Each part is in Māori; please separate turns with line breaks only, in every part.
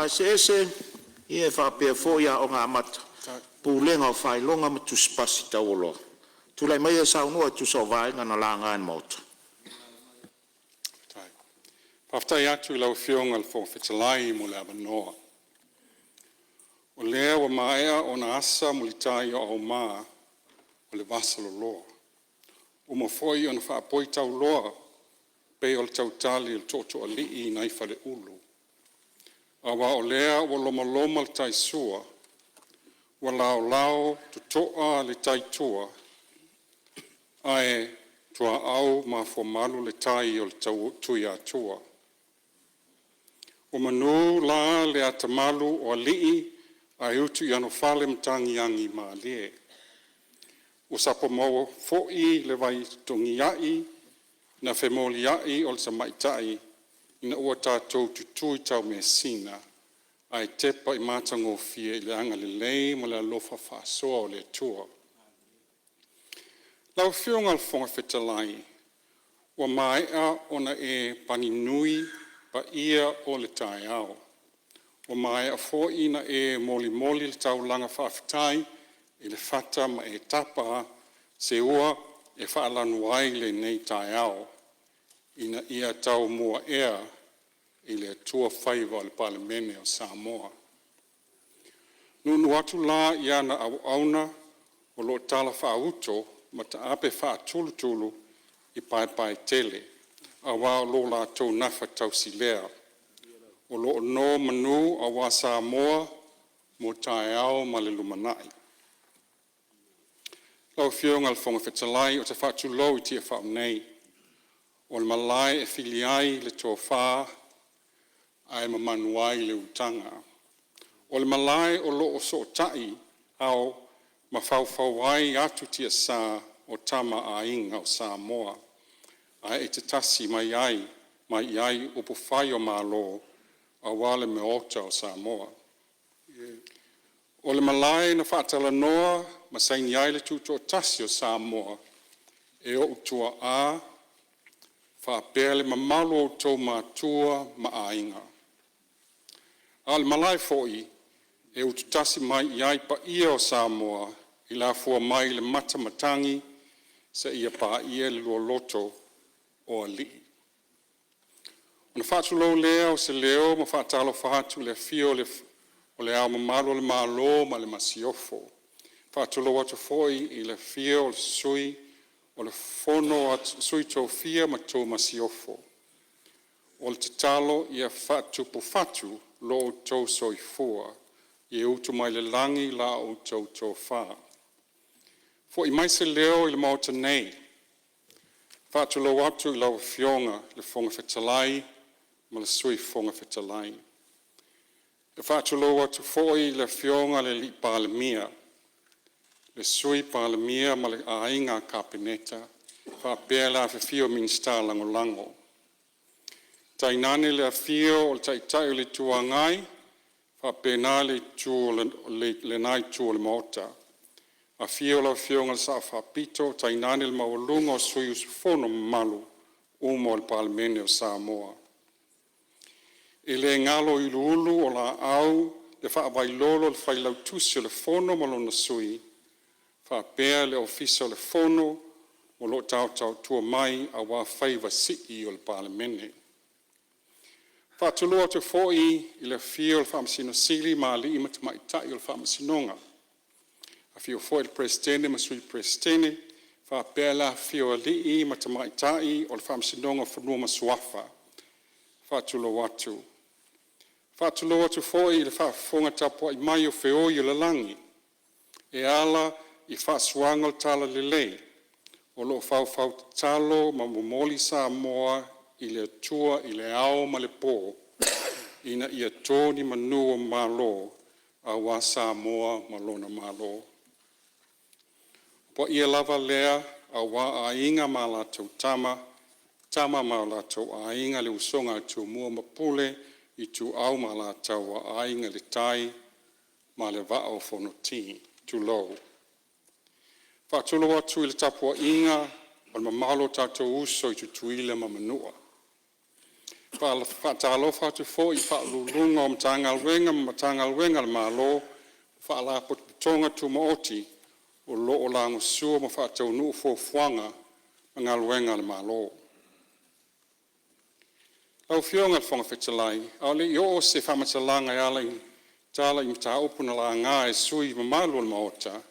se ia fa pe fo ia o nga mat pulenga fai longa matu spasi taulo tu lai mai sa no tu so vai ngana langa an mot
tai pafta ya tu lau fionga fo fetalai mo la banoa o le o maea o na asa mulitai o ma o le vasalo lo o mo foi on fa poi tau loa pe o tau tali o toto ali nai fa le ulu awa o lea o loma le tai sua wa lao tu toa le tai tua ai tua au ma fo malu le tai o tau tuia tua o manu la le atamalu o alii ai utu iano fale mtangi yangi ma le o sapo mo foi le vai tongi ai na femoli ai o sa maitai ina ua tātou tutui tau me sina, ai tepa I mātango fie I le anga le lei ma le alofa whaasoa o le tua. Lau whionga al whonga whetalai, ua maea ona pani nui pa ia o le tai au. Ua maea fo ina moli le tau langa whaafitai, I le whata ma tapa se ua whaalanu ai le nei tai au. Ina ia tau mua ea I le tua whaiva le palemene o Samoa. Nunu atu la ia na Auna o lo tala Autu ma ta ape tulu I pai tele. A wā lo la tau nafa tau silea. O lo no manu a wā Samoa mo tae au ma le lumanai. Lau whionga le whonga whetalai o te whaatulo I Tiafau nei. O le Malae filiai le tō whā ai mamanuai le utanga. O le Malae o lo o so tai au ma whauwhauai atu tia sa o tama a inga o Samoa. Ai te tasi mai ai upu whai o malo a wale me ota o Samoa. O le Malae na Talanoaina ma saini ai le tuto tasi o Samoa e o utua a whaapele ma malo o tau mātua ma ainga. Al Malae foi e ututasi mai iai pa ia o Samoa I la fua mai le matamatangi sa ia pa ia le loto o ali. Ona whaatulo lea o se leo ma whaatalo whaatu le fio o le au mamalo le malo ma le masiofo. Whaatulo atu foi I le fio o le sui o le fono atu sui tō fia ma tō masiofo. O le talo ia whaatu po whatu lo o tau soifua, I utu mai le langi la o tau tō wha. Fo I mai se leo I le mauta nei, whaatu lo atu I lau whionga le whonga whetalai, ma le sui whonga whetalai. E whaatu lo atu foi le whionga le li palemia, le sui palemia ma le ainga kapeneta, whaapea la whiwhio minsta lango. Tainane le afio o le taitai o le tuangai, whapena le tu le nai tu le mota. Afio la fionga le sa whapito, tainane le mawalunga o sui usufono malu, umo le palemene o Samoa. E le ngalo I ulu o la au, le whaavailolo le whailautusi o le fono malona sui, whapea le ofisa o le fono, o lo tau tua mai a wā whaiva sii o le palemene. Whaatulua te foi I le fio le whamasino sili ma li ima te maitai o le whamasinonga. A fio foi le presidente ma sui presidente, whapea la fio li ima te maitai o le whamasinonga whanua ma suafa. Whaatulua atu. Whaatulua atu foi le whaafonga tapua I mai o feo I le langi. E ala I whaasuanga le tala lelei. O lo whau talo ma momoli Samoa I le tua I le ao ma le pō, ina ia tōni manua malo a wā Samoa ma lona malo. Po ia lava lea a wā a inga ma la tau tama ma la tau a inga le usonga tu mua mapule I tu au ma la tau a inga le tai ma le vao fonoti tu lo. Whaatulo atu I le tapua inga o le mamalo tātou uso I tu tuile ma manua. Whaatalofa atu fo I whaalulunga o matangalwenga le malo, whaalapo tonga tu maoti, o loo lango sua ma whaataunu fo fuanga, ngalwenga le malo. Au fionga le whanga whetalai, au le I o se whamatalanga I ala I Tala I mta upuna la ngā e sui mamalu le maota,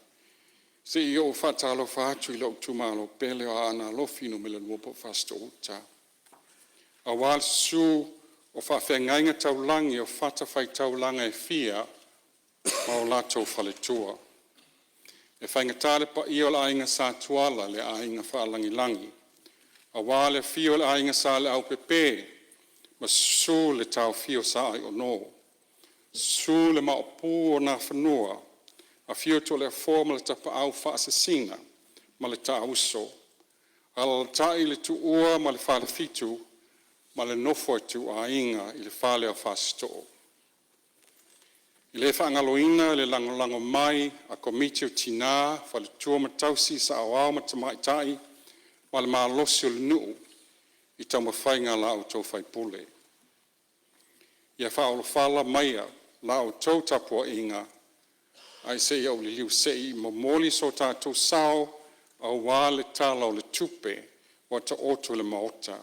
se I o whaatalofa atu I lau tumalo pele o Aana Alofi no mele luopo fasto uta. A wal su o whawhengainga taulangi o whatawhai taulanga e fia ma o lato whaletua. E whaingatare pa I o la ainga sa tuala le ainga whaalangilangi. A wale fio le ainga sa le au pepe ma su le tau fio sa ai o no. Su le ma o pu o na whanua a fio to le forma le tapa au whaasasina ma le ta uso. Ala tai le tu ua ma le whale fitu ma le nofo tu a inga I le whale o whasto. I le whaangaloina le langolango mai a komiti o tina whale tua matausi sa awao matamaitai ma le maalosi o le nuu I tau mawhainga la o tau whaipule. Ia whaolo whala maia la o tau tapua inga ai se I au le liu se I mamoli so tātou sao au wā le tala o le tupe wa ta otu le maota.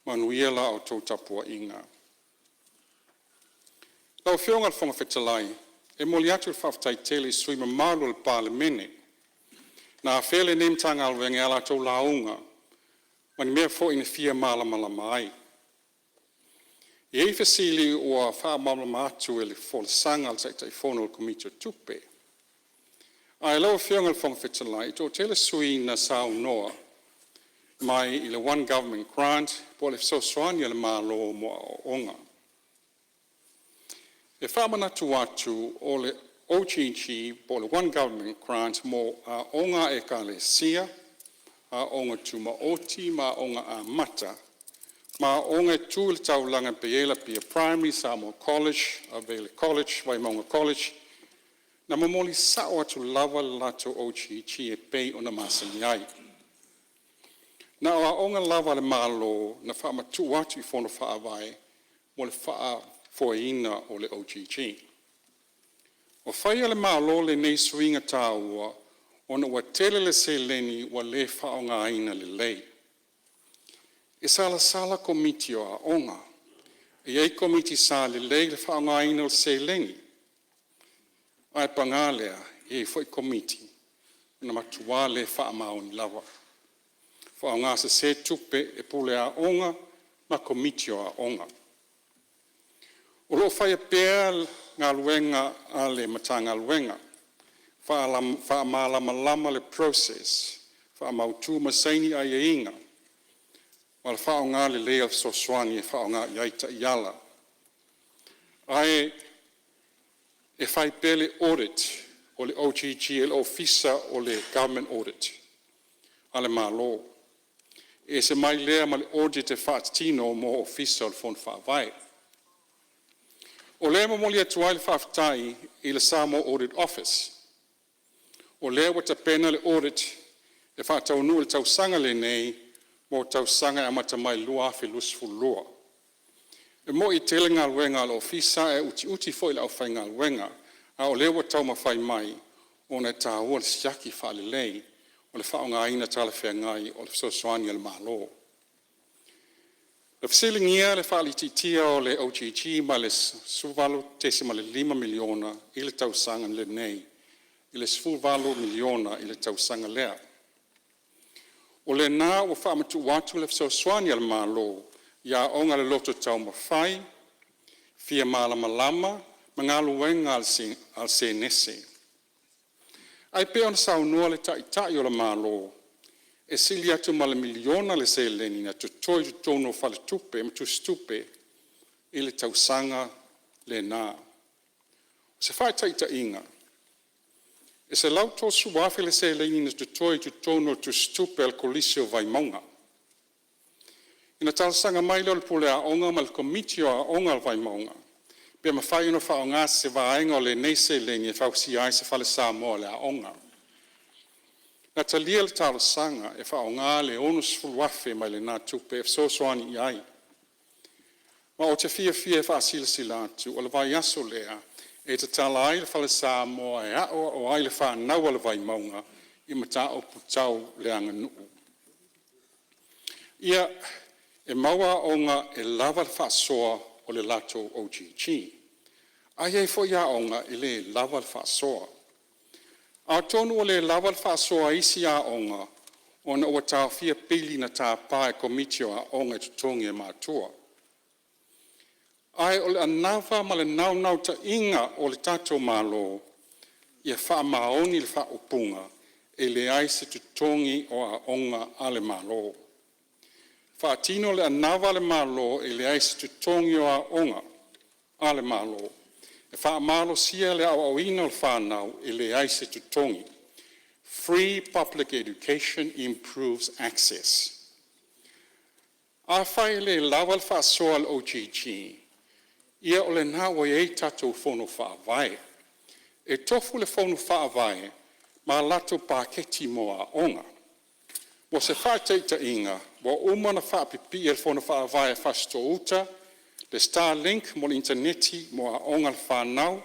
Manuia la o tau tapua inga. Lau whionga le whonga whetalai, e moli atu le whawtai tele sui mamalu le parlemene. Na a whele nemtanga alwenga ala tau launga, mani mea fo ina fia malama ai. I ei fasili ua wha malama atu e le fo le sanga al tai fono le komiti o tupe. Ai lau whionga le whonga whetalai, to tele sui na sao noa, mai I le one government grant, po le sosoania le malo mo o onga. E whamanatu atu o le OGG po le one government grant mo a onga e ka le sia, a onga tu maoti, ma onga a mata, ma onga tu le taulanga peela pia primary, Samoa College, a vele college, Waimaunga College, na mamoli sao atu lava lato OGG e pei o na masani ai. Na o onga lava le malo na whaamatu atu I fono whaawai mo le whaafoina o le OGG. O whaia le malo le nei suinga tāua o na ua tele le se leni wa le whaonga aina le lei. E sala komiti o a onga. E ei komiti sa le lei le whaonga aina le se leni. Ai pangalea e foi komiti na matua le whaamaoni lava. Fa ngā se tupe e pule a onga, ma komiti o a onga. O lo whaia pēr ngā luenga a le matanga luenga. Wha malama le process. Wha mautu masaini a inga. Wal wha o ngā le lea soswani e wha o ngā iaita iala. Ai e whai pele audit o le OGG e le ofisa o le government audit. Ale malo. E se mai lea ma le audit e whaatino mo ofisa o le fon whaavai. O lea mo moli atu ai le whaafitai I le Samoa Audit Office. O lea wata pena le audit e whaataunu le tausanga le nei mo tausanga e amata mai lua afi lusfu lua. E mo I tele ngā luenga le ofisa e uti foi le au whai ngā luenga a o lea watau ma whai mai o na tāua le siaki whaale lei o le whaonga aina tala whea ngai o le sosoania le malo. Le whasilingia le whaalititia o le OGG ma le suvalu tesi ma le 5 miliona I le tausanga le nei, I le suvalu miliona I le tausanga lea. O le nā o whaamatu watu le sosoania le malo, ia onga le loto tau ma whai, fia malama, ma ngā luenga al se nese. Ai pe ona saunua le tai o le malo, e sili atu ma le miliona le se leni na tutoi tono fale tupe, ma tu stupe, I le tausanga le nā. O se whai taita inga, e se lau tō suwafi le se leni na tutoi tono tu stupe al kolisio vai maunga. Ina tausanga mai leo le pule a onga ma le komitio a onga al vai maunga. Pea ma whai ino whao ngā se vaenga o le neise leni e whao si ai se whale Samoa le a onga. Na talia le talo sanga e whao ngā le onus fuluafe mai le nā tupe e sosoani I ai. Ma o te fia whaasila atu, o le vai aso lea, e te tala ai le whale Samoa, e o ai le whanau le vai maunga, I mata o putau le anga nuu. Ia, e maua onga e lava le whaasoa o le lato OGG. Ai e fo ia onga I le lava le whaasoa. A tonu o le lava le whaasoa isi a onga, o na ua tau fia pili na tā pae komitio a onga tutongi e mātua. Ai o le anava ma le nau ta inga o le tato malo, ia wha maoni le wha upunga, e le ai se tutongi o a onga a le malo. Wha tino le anava le malo, e le ai se tutongi o a onga a le malo. E wha malo sia le au ina le whanau, e le ai se tutongi. Free public education improves access. A whai le lawa le whaasoa le OGG, ia o le nā o e tatou whono whaavai. E tofu le whono whaavai, ma lato pāketi mo a onga. Wa se whaiteita inga, wa umana whaapipi e le whono whaavai e whasto uta, le Starlink mo le interneti mo a onga le whanau,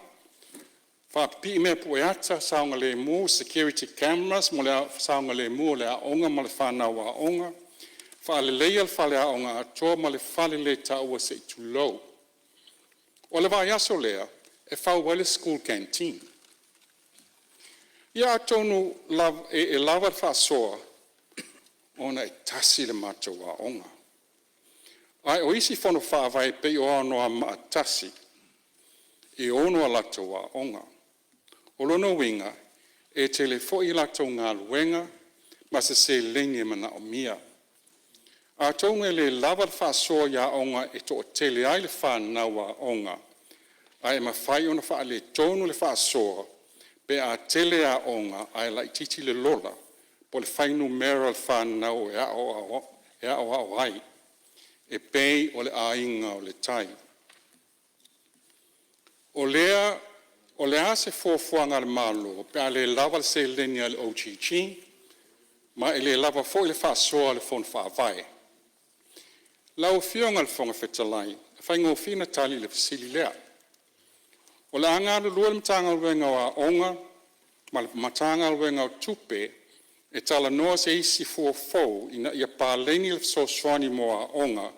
whaapipi mea pueata saunga le mu, security cameras mo le saunga le mu le a onga ma le whanau a onga, whaale leia le whale a onga atoa ma le whale le taua se itu low. O le vai aso lea, e whauwele school canteen. Ia atonu e lava whaasoa, ona e tasi le matou a onga. Ai o isi whono whaavai pe o anoa maa tasi, e ono a latou a onga. O lono winga, e tele fo I latou ngā luenga, ma se lengi mana o mia. A tonga le lava whaasoa ia onga e to o tele ai le whanau a onga. Ai ma whai ona wha le tonu le whaasoa, pe a tele a onga ai lai titi le lola, po le whainu mera le whanau e a o ai, e pei o le ainga o le tai. O lea se fuafuanga le malo, pe a le lava le se lenia le OGG, ma e le lava fo I le whaasoa le whon whaavai. Lau fionga le whonga whetalai, whaingo whina tali le fisili lea. O le anga le lua le matanga luenga o a onga, ma le matanga luenga o tupe, e talanoa se isi fuafou ina ia pāleni le sosoani mo a onga,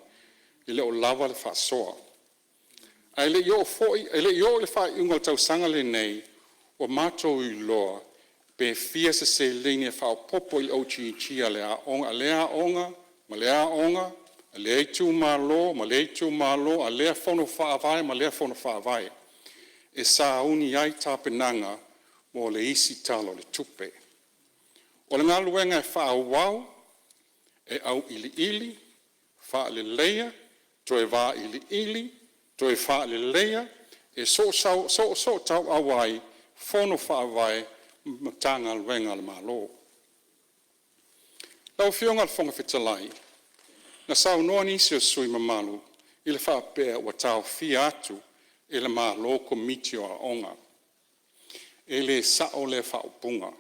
I le o lava le whaasoa. Ai le yo le whaiunga o tausanga le nei, o mātou I loa, pe fia se leni e whao popo I OGG a le a onga, ma le a onga, a le eitu malo, a le a whono whaavai, ma le a whono whaavai. E sa uni ai tāpenanga mo le isi talo le tupe. O le ngā luenga e wha wau, e au ili, wha le leia, to e wā ili, to e wha le leia, e so tau awai, whono wha awai, matanga luenga le malo. Lau fionga le whonga whetalai, na sau noa nisi o sui mamalu, I le wha pēr wa tau fia atu, e le malo komitio a onga. E le sao le wha upunga.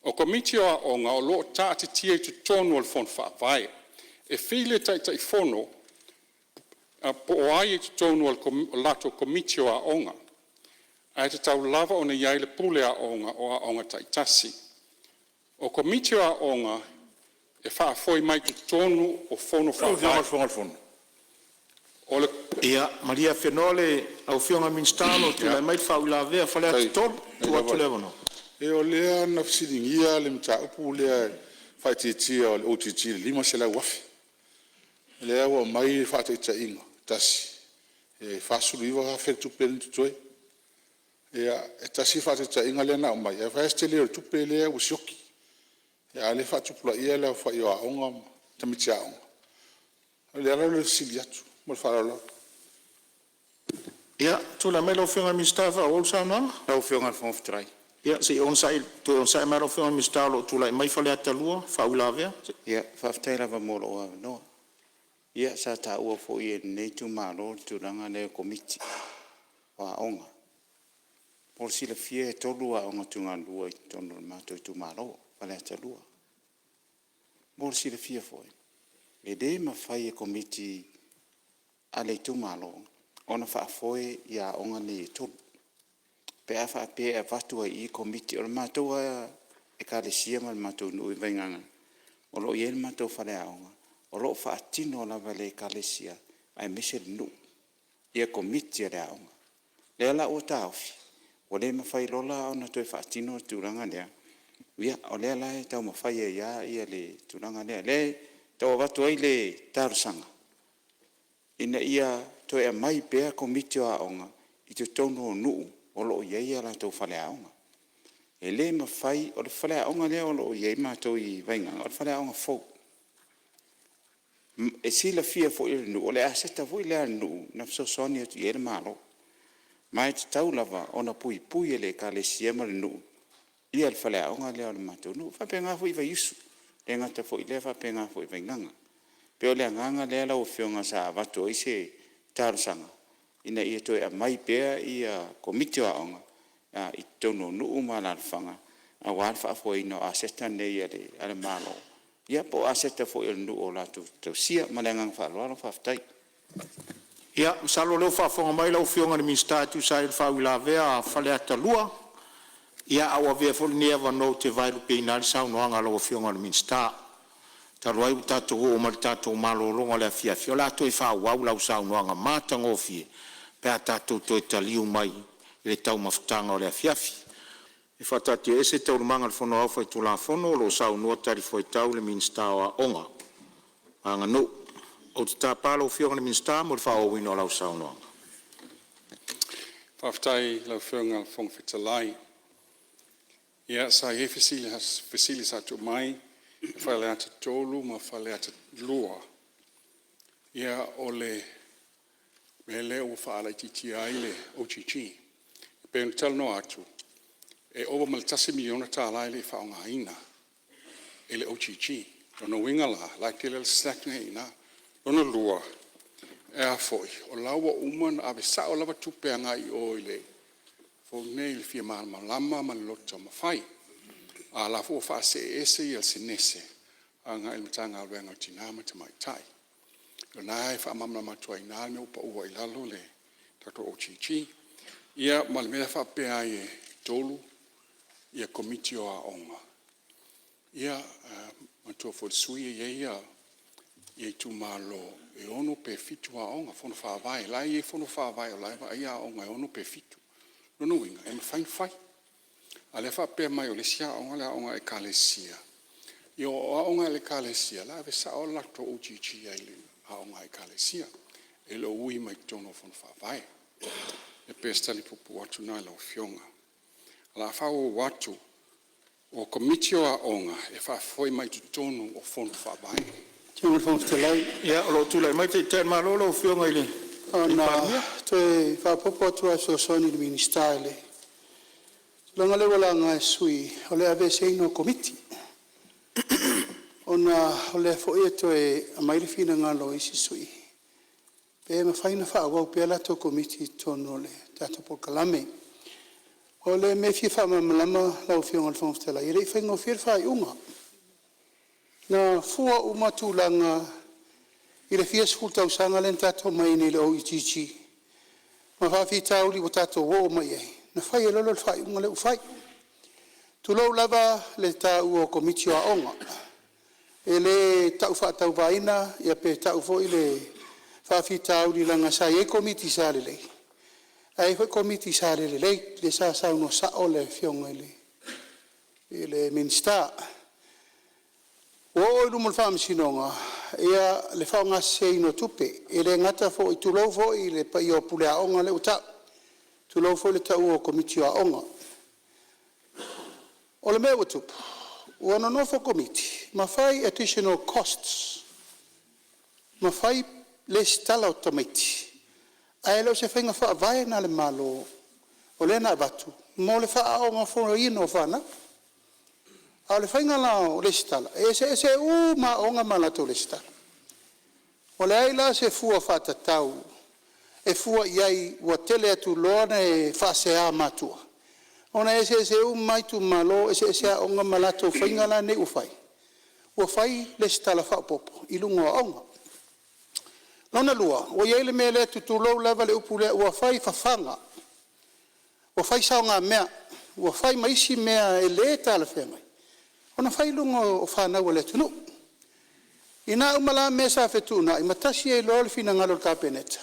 O komitio a onga o loo tāti tia tu tonu al whon wha vai. E while tai whono, po o ai tu tonu al lato komitio a onga. Ai te tau lava o ne iai le pule a onga o a onga tai tasi. O komitio a onga e wha foi mai tu tonu o whono wha vai.
Ia, Maria Fenole, au fionga minstalo, tu lai mai whau la vea, whale atu tolu, tu atu lewono.
E o lea na fisiringia le mta upu lea whaititia o le OTT le lima se la wafi. Lea wa mai whaitaita inga, tasi. E whasuru iwa hawhere tupe ni tutoe. E tasi whaitaita inga lea na o mai. E whaeste lea o tupe lea usioki. E ale whaatupula ia lea wha iwa onga, tamitia onga. Lea rau le sili atu.
Ia, tu la mai lau whionga mistafa o olsa nanga?
Lau whionga whonga trai.
Ia, se onsai mai lau whionga mistalo, tu lai mai whale atalua, whau la vea?
Ia, whaftai lava molo o noa. Ia, sa ta ua fo I nei tu malo, tu ranga leo komiti. Wa onga. Por sila fie tolu a onga tu ngā lua I tono mātou tu malo, whale atalua. Por sila fie foi. E de ma whai komiti a le tu malo ona whaafoe ia onga ni tolu. Pe a whaapea vatua i komiti o le mātua e ka le sia ma le mātua nui vainganga. O lo ien mātua whare aonga. O lo whaatino la vale ka le sia ai mese le nu. Ia komiti a le aonga. Le ala o taufi. O le mawhai lola ona toi whaatino turanga lea. Ia o le ala e tau mawhai e ia le turanga lea. Le tau vatua i le tarusanga. Ina ia toi a mai pea komiti o aonga i te tono o nuu. O lo iei ala tau whale aonga. E le mawhai, o le whale aonga lea o lo iei mātou i vainganga, o le whale aonga fau. E sila fia fo i le nu, o le aseta fo i le nu, na fsosoni atu i ele malo. Mai te tau lava, o na pui pui e le ka le siema le nu. Ia le whale aonga lea o le mātou nu, whapenga fo i vai isu. Le ngata fo i lea whapenga fo i vainganga. Peo le nganga lea lau whionga sa avatu o ise tarusanga. Ina ia toi a mai pea ia komiti o aonga i tono nuu malalwhanga a wāwha fo ino aseta nei ale malo. Ia po aseta fo il nuu o latu tau sia malengang whaaloalo whaftai.
Ia, salo leo whaafonga mai lau whionga ni minstatu sa il whawila vea whale ata lua. Ia awa vea fo ni ewa no te vairu pe inari sau noanga lau whionga ni minsta. Taruai u tātou o mali tātou malo ronga lea fia fio la toi whawau lau sau noanga mātango fie. Pea tātou toi taliu mai i le tau mawhutanga o lea fiafi. E whatati e se tau manga le whono au whai tula whono lo sau nua tari whai tau le minsta o onga. Anga no, o te tāpalo whionga le minsta mo le whao wino lau sau noanga.
Whaftai lau whionga whong whitalai. Ia sa he whisili sa tu mai, whale ata tolu ma whale ata lua. Ia o le mele o whaala i titi aile o chichi. Pe un talano atu. E owa maltasi miliona tala ile whaonga ina. Ele o chichi. Rono wingala, like te lel snakne ina. Rono lua. E a foi. O lawa uman ave sao lava tupe anga i o ile. Fo neil fia malama lama man lota mawhai. A la fo wha se ese i al sinese. Anga ilmatanga alwenga tinama te mai tai. Nai fa mamna matua ina me upa ua ilalo le tato o chichi. Ia malmea fa pea e tolu ia komiti o aonga. Ia matua fo sui ia tu malo e ono pe fitu aonga fono fa vai la e fono fa vai la ia aonga e ono pe fitu. No winga e fai. Ale fa pea mai o le sia aonga le aonga e kalesia. Io aonga le kalesia la ve sa o lato o chichi ai le aonga e kalesia, e lo ui mai tono fon whawai. E pestali pupu watu nai lau whionga. La whao watu o komiti o aonga e whawhoi mai tu tono o fon whawai.
Tēnā whong te lai.
Ia, o lo tūlai mai te tēn malo lau whionga ile.
Ana, toi whapopo atua so soni ni minista ile. Langa le wala ngā sui, o le ave seino komiti. Ona o le fo e toe a mairi fina ngā lo isi sui. Pe ma whaina whaawau pe alato komiti tono le tato po kalame. O le me fia wha malama lau whionga le whangstela. I rei whaingo whir whai unga. Na fua umatu langa i le fia sfultau sanga len tato mai ni le o itichi. Ma whawhi tauri o tato wo mai ei. Na whai e lolo le whai unga le ufai. Tulau lava le tau o komiti o aonga. E le tau whaatau vaina, ia pe tau fo i le whawhi tau ni langa sa e komiti sa le lei. Ai fo komiti sa le lei, le sa sauno sa o le fionga i le minsta. O ilu mul whaamisinonga, ia le whaonga se ino tupe, e le ngata fo i tulau fo i le pa i o pule aonga le uta. Tulau fo le tau o komiti o aonga. O le mea tupu. Wana no for committee, ma fai additional costs, ma fai les tala automati. Ai lo se fenga fa vai na le malo, o le na batu, mo le fa aonga fo ino fana. A le fenga la o les tala, e se ma onga malato les tala. O le ai la se fua fa tatau, e fua iai wa tele atu lona e fa se a matua. Ona ese mai tu malo ese onga malato faingala ne ufai. Ua fai le stala fa popo ilungo onga. Lona lua, o iei le mea le tutulou lava le upu le ua fai fafanga. Ua fai saonga mea, ua fai maisi mea e le tala whengai. Ona fai lunga o whanau le tunu. Ina umala mea sa whetuna, i matasi e lole fina ngalo le kapeneta.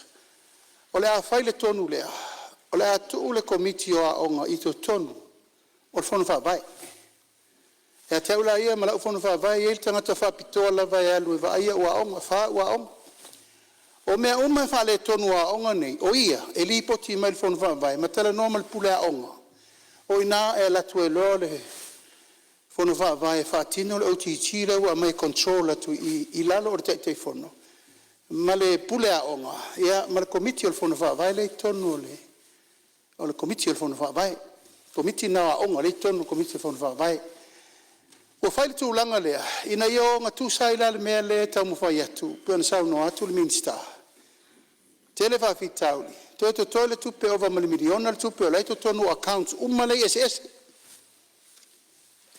O le a fai le tonu lea, o le a tuu le komiti o a onga i to tonu, o le whanu whawai. E a te ula ia ma lau whanu whawai, e il tangata whapitoa lava e alu e wa aia ua onga, wha ua onga. O mea uma wha le tonu a onga nei, o ia, e li poti mai le whanu whawai, ma tala normal pule a onga. O ina e latu e lo le whanu whawai, e whaatino le OTG le ua mai control atu i lalo o te te whanu. Ma le pule a onga, ia, ma le komiti o le whanu whawai, le tonu o le komiti o le whanu whawai. Komiti na a onga, le tonu komiti o le whanu whawai. Ua whai le tūlanga lea, ina ia o ngā tūsai la le mea le tau mu whai atu, pēna sau no atu le minister. Tele whawhi tauli, toi to toi le tupe ova ma le miliona le tupe o leito tonu accounts, umale SS.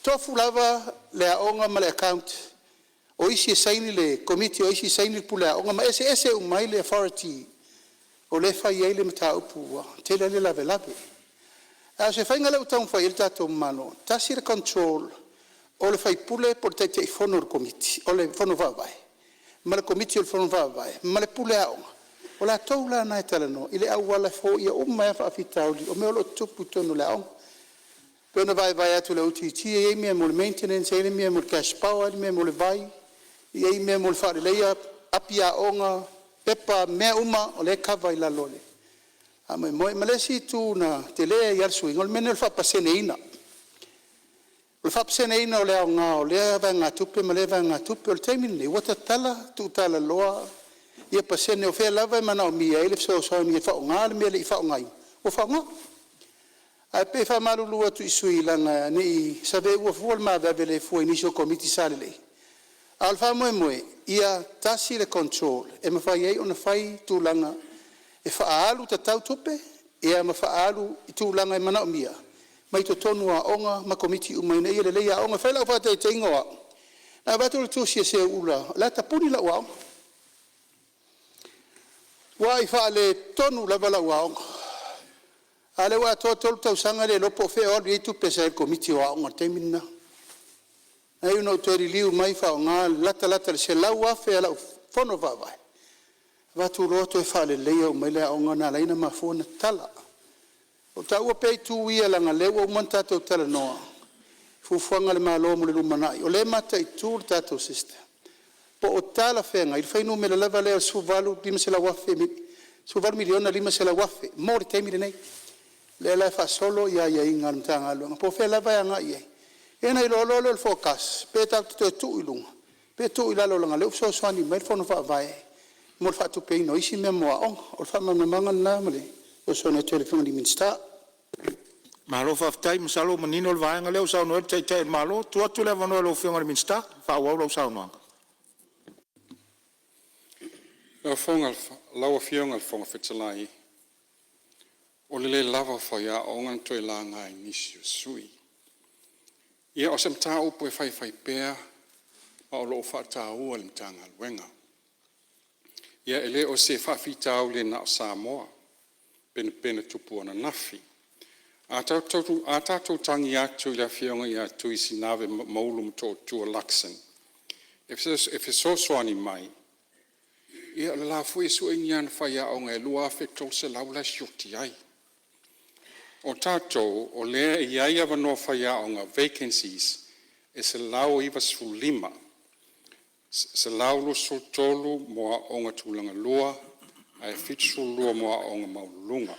Tofu lava le a onga ma le account, o isi e saini le komiti, o isi e saini le pule a onga, ma SS e umai le authority, o le whai eile mata upu, tele le lave lave. A se whai ngale utau mwhai ele tato mmano, tasi le control, o le fai pule por te te fono le komiti, o le fono vavai. Ma le komiti o le fono vavai, ma le pule a onga. O la tau la na e talano, i le au wala fo ia umma e whaafitauli, o mea lo tupu tonu le onga. Pena vai atu le OTT, e ei mea mo le maintenance, e mea mo le cash power, e mea mo le vai, e ei mea mo le whaare leia, apia onga, pepa, mea uma, o le kava i la lole. A mai moe, ma le si tu na te lea i alsui, ngol mene le whapasene ina. O le whapasene ina o le au ngā, o lea vai ngā tupe, ma le vai ngā tupe, o le teimini, wata tala, tu tala loa, ia pasene o whea lava e mana o mia, e le fso soani e whao ngā, le mea le i whao ngai. O whao ngā. A pe wha marulu atu i sui langa, ne i sabe ua fuol maa vewe le fua inisio komiti sale le. Al wha moe, ia tasi le control, e ma whai ei ona whai tūlanga, e wha alu ta tau tupe, e ma wha alu i tūlanga e mana o mia. Mai to tonu a onga, ma komiti umaina, ia le leia onga, whaila o whata e te ingoa. Na watu le tūsia se ula, la tapuni la ua onga. Wa i wha le tonu la wala ua onga. Ale wa to tolu tau sanga le lopo fe o le tupe sa komiti o onga te minna. Ai no to liu mai fa nga lata le se lau afe ala fono va vai. Va tu roto e fa le leo mai le onga na leina ma fona tala. O ta ua pe tu ia la nga lewa o manta to tala noa. Fu fuanga le malo mo le lumanai. O le mata i tu tato sister. Po o tala fenga, il fai no me le leva le su valu lima se la wafe su valu miliona lima se la wafe. Mo le temi nei. Le la fa solo ia inga mtanga lo. Po fe leva nga ia. Ena i lo le focus. Pe ta tu ilunga. Pe tu ilalo nga le so swani mai fono fa vai. Mo fa tu pe no isi me mo on. O fa manga na male. O so na telefone di minsta.
Malo fa time salo manino le vaanga le sa no te malo tu atu le vano lo fianga le minsta fa wa lo sa no.
La fonga lawa fianga fonga fetalai. O le lava fa ya onga to langa inisio sui. Ia o sem tau po fai pea o lo fa tau o le tanga wenga. Ia ele o se fa fi tau le na Samoa. Pena tupu ana nafi. A tatu tangi atu la fionga ia tu isi nave maulum to tua laksen. If so swani mai, ia la fui su inyan faya onga e lua fetol se laula shukti ai. O tato o lea ia ia vano faya onga vacancies e se lau iwa su lima. Se laulu su tolu moa onga tulanga lua, ai fitsu lua moa onga maulunga.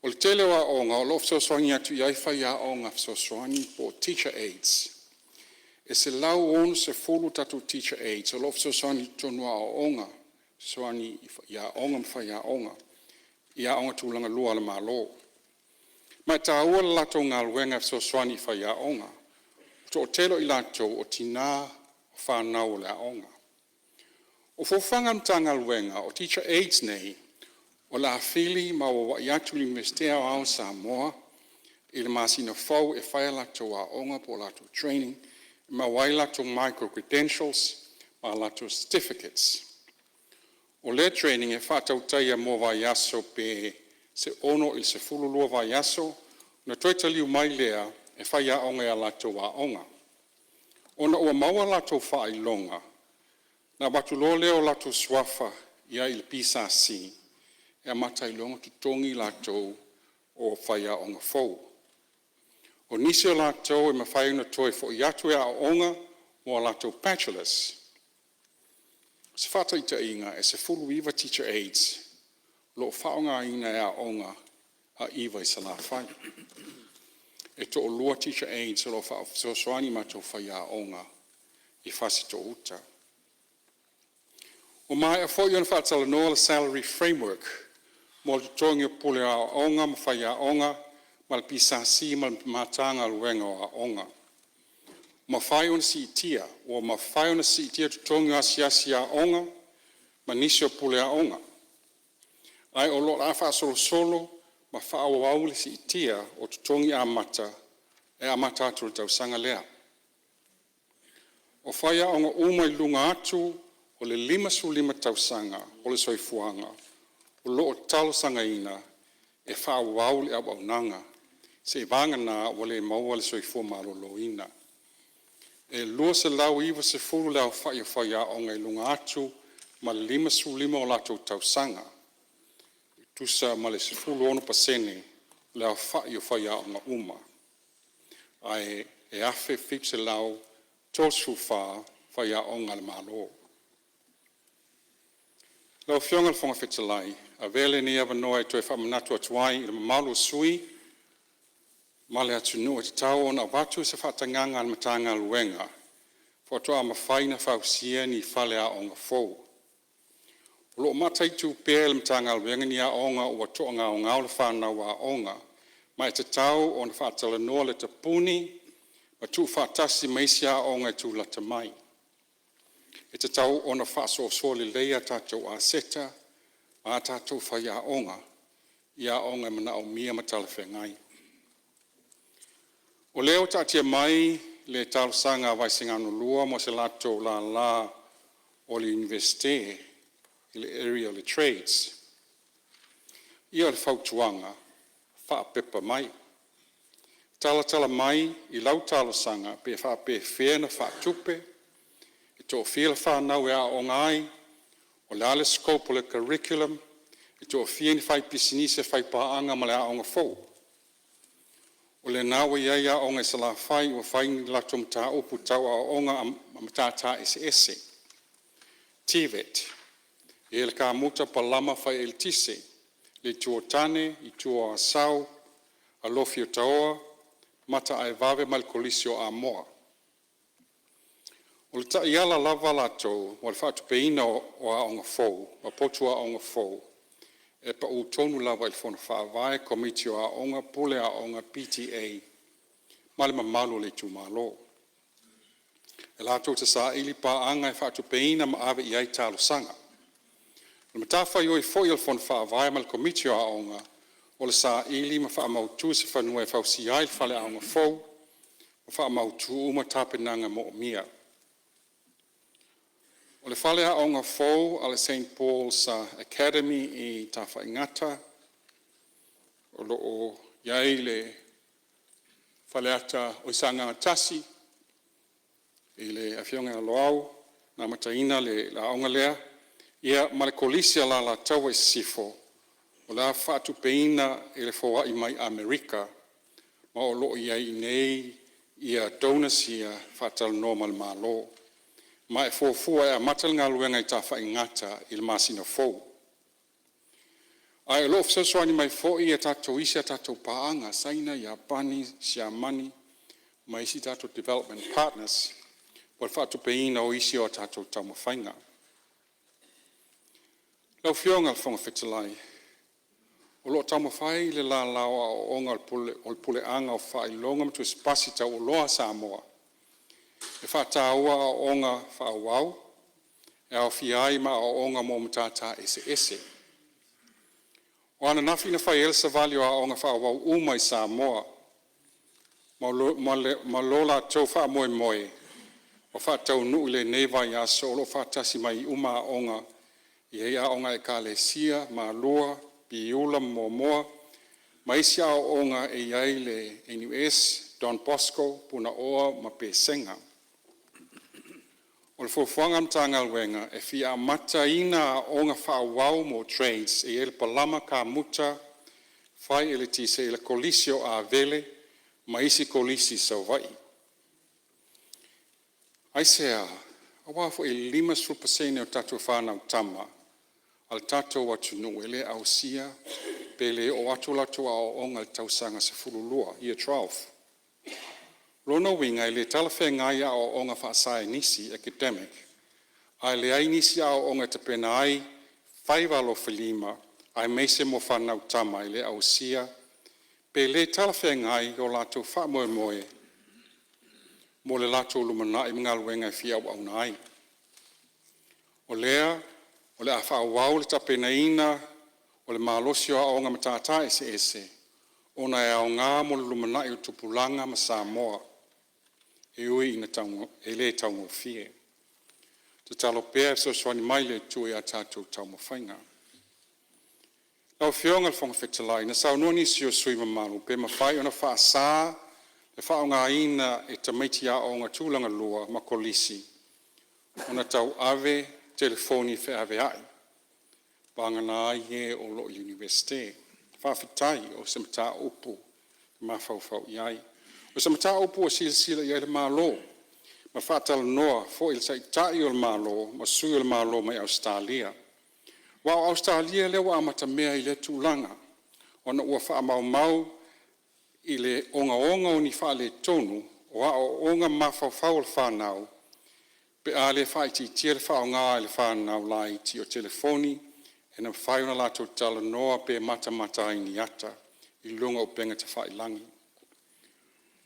O le tele wa onga, o lo fso soani atu iai faya onga fso soani po teacher aids. E se lau onu se fulu tatu teacher aids, o lo fso soani tonua o onga, soani ia onga mfaya onga, ia onga tulanga lua le malo. Mai ta ua lato ngā luenga fso soani faya onga, to o telo i lato o tina o whanau le onga. O fofanga mtanga luenga o teacher aids nei, o la fili ma o iatu li mestea au Samoa, i le masina fau e whaia lato a onga po lato training, ma wai lato micro-credentials, ma lato certificates. O le training e whātautai a mō vai aso pe se ono il se fululua vai aso, na toitaliu mai lea e whai a onga a latou a onga. Ona ua maua latou wha i longa, na watu lo leo latou swafa ia il pisa si, e matai longa tutongi latou o whai a onga fau. O nisi o latou e mawhai una toi fo i atu e a onga mo latou bachelors. Se whataita inga e se fulu iwa teacher aids, lo whaonga ina e a onga a iwa i sa la whai. E to o lua teacher aids lo wha so soani matou whai a onga i whasi to uta. O mai a fo iona Talanoaina salary framework, mo le tongi o pule a onga, ma whai a onga, ma le pisasi, ma le matanga luenga o a onga. Ma whai ona si itia, o ma whai ona si itia tutongi asi a onga, ma nisi o pule a onga. Ai o lo a wha solo, ma wha au aule si itia o tutongi a mata, e a mata atu le tausanga lea. O whai a onga uma i lunga atu, o le 5 tausanga, o le soifuanga, o lo o talo sanga ina, e wha au aule au nanga, se vanga na o le maua le soifua malolo ina. E lua se lau iwa se fulu leo whai a onga i lunga atu, ma le 5 o latou tausanga. Tusa ma le se fulu ono pasene leo whai a onga uma. Ai e afe whip se lau tosu whai a onga le malo. Lau whionga le whonga whetalai, a vele ni awa noa e toi whamanatu atuai i le mamalo sui, Male atu nua te tau ona watu se whatanganga al matanga luenga. Whatoa mawhaina whausia ni whale a onga fau. Lo matai tu pēr matanga luenga ni a onga ua toanga o ngau le whanau a onga. Mai te tau ona whatalanoa le tapuni, ma tu whatasi meisi a onga tu lata mai. E te tau ona whaso le leia tātou a seta, a tātou whai a onga, i a onga mana o mia matala whengai. O leo tātia mai le talosanga Vaisingano Lua mo se lato la o le universite i le area le trades. Ia le fautuanga, whaapepa mai. Tala mai i lau talosanga pe whaape whiena whaatupe, i tō whiela whanau e a o ngai, o le ale scope o le curriculum, i tō whieni whai pisinise whai paanga ma le a o ngā fau. O le nawa ia ia onga sa la whai o whai ni lato mta upu tau a onga a matata ese. Tivet. E le ka muta palama whai el tise. Le tuo tane, i tuo a sau, Alofi o taoa, mata ai vave mal kolisio a moa. O le ta iala lava lato, o le whatu peina o a onga fau, o potua a onga fau. E pa u tonu lava il fona whaavae komitio a onga pule a onga PTA male mamalu le tu malo. E lato te sa ili pa anga e whatu peina ma ave i ai talo sanga. Le matafa i oi foi il fona whaavae mal komitio a onga o le sa ili ma wha mautu se whanua e whausi ai whale a onga fau ma wha mautu uma tapenanga mo o mia. O le whale a onga fau a le St. Paul's Academy i Tawhaingata, o lo o iai le whale ata o isanga tasi, i le awhionga aloau, na mataina le la onga lea, ia ma le kolisia la taua i sifo, o la whatu peina i le whaua i mai Amerika, ma o lo iai nei ia donas ia whatal normal malo. Ma e fōfua e a matal ngā luenga i tā whaingata i le masina fōu. Ai lo fsoswani mai fōi e tātou isi a tātou paanga, saina, Iapani, Siamani, mai isi tātou development partners, wal whātu peina o isi o tātou taumawhainga. Lau whionga le whonga whetalai. O lo taumawhai le la lawa o onga o pule anga o whailonga mtu espasi tau o loa Samoa. E whātāua o onga whāwau, e au whiai ma o onga mō matata ese. O ana nawhina whai elsa valio a onga whāwau uma i Samoa, ma lola tau wha moe, o whātau nui le nevai aso, o lo whātasi mai uma a onga, I aonga e kalesia, malua, piula, momoa, maisi aonga e iai le NUS, Don Bosco, puna oa, ma pesenga. O le fofuanga mtanga alwenga, e fia mata ina aonga whaawau mo trades, e el palama ka muta, fai ele tise ele kolisio a vele, maisi kolisi sauwai. Aisea, awafo e 5% o tatu whanau tama, al tato watu nuele au sia, pele o atu latu a onga tausanga se fululua, ia 12. Rono winga le talafe ngaya o onga whaasai nisi academic, ai le ai nisi a onga te pena ai, 5 ai meise mo whanau tama ile au sia, pele talafe ngai o latu wha moe moe, mo le latu lumana i mga luenga fia au nai. O lea, o le awha awau le tapena ina, o le malosio a onga matata ese, ona e au ngā mo le lumana i utupulanga ma Samoa, e ui ina taungo, e le taungo fie. Te talo pēr so swani mai le tue a tātou taumo whainga. Lau whionga le whonga whetalai, na sau noni si o sui mamalu, pe ma whai ona wha sā, le wha o ngā ina e tamaiti a o ngā tūlanga lua ma kolisi. Ona tau ave, telefoni whe ave ai. Panga nā ie o lo universite. Whawhitai o samata upu, ma whauwhau iai. O samata upu o sila iai le mālo. Ma whatala noa, fo il tai o le mālo, ma sui o le mālo mai Australia. Wao Australia lewa amata mea i le tūlanga. Ona ua wha mau i le onga o ni wha le tonu, o a o onga mawhauwhau le whanau, pe a le wha i ti tia le wha o ngā le whanau lai ti o telefoni, e na whai ona lato tala noa pe mata ai ni ata, i lunga o penga te wha i langi.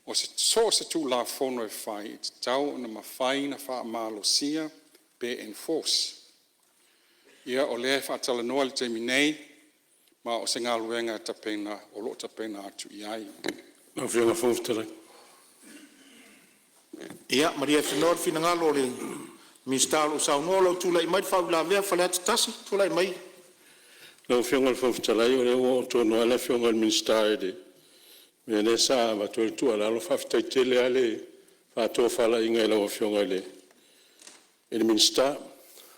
O se tū la whono e whai, i te tau na mawhai na wha malo sia, pe enforce. Ia o lea wha tala noa le teimi nei, ma o se ngā luenga tapena, o lo tapena atu iai.
Nā whianga whawhtara.
Ia, Maria Whenor, whina ngalo le Mistalo sau noa lau tūlai mai, whau la vea, whale atu tasi, tūlai mai.
Nā whianga whawhtara, o le o tōno ala whianga le minister de. Me ne sa ma tō tua la lo whawhtai tele ale, whātō whala inga ila o whianga le. E le minister,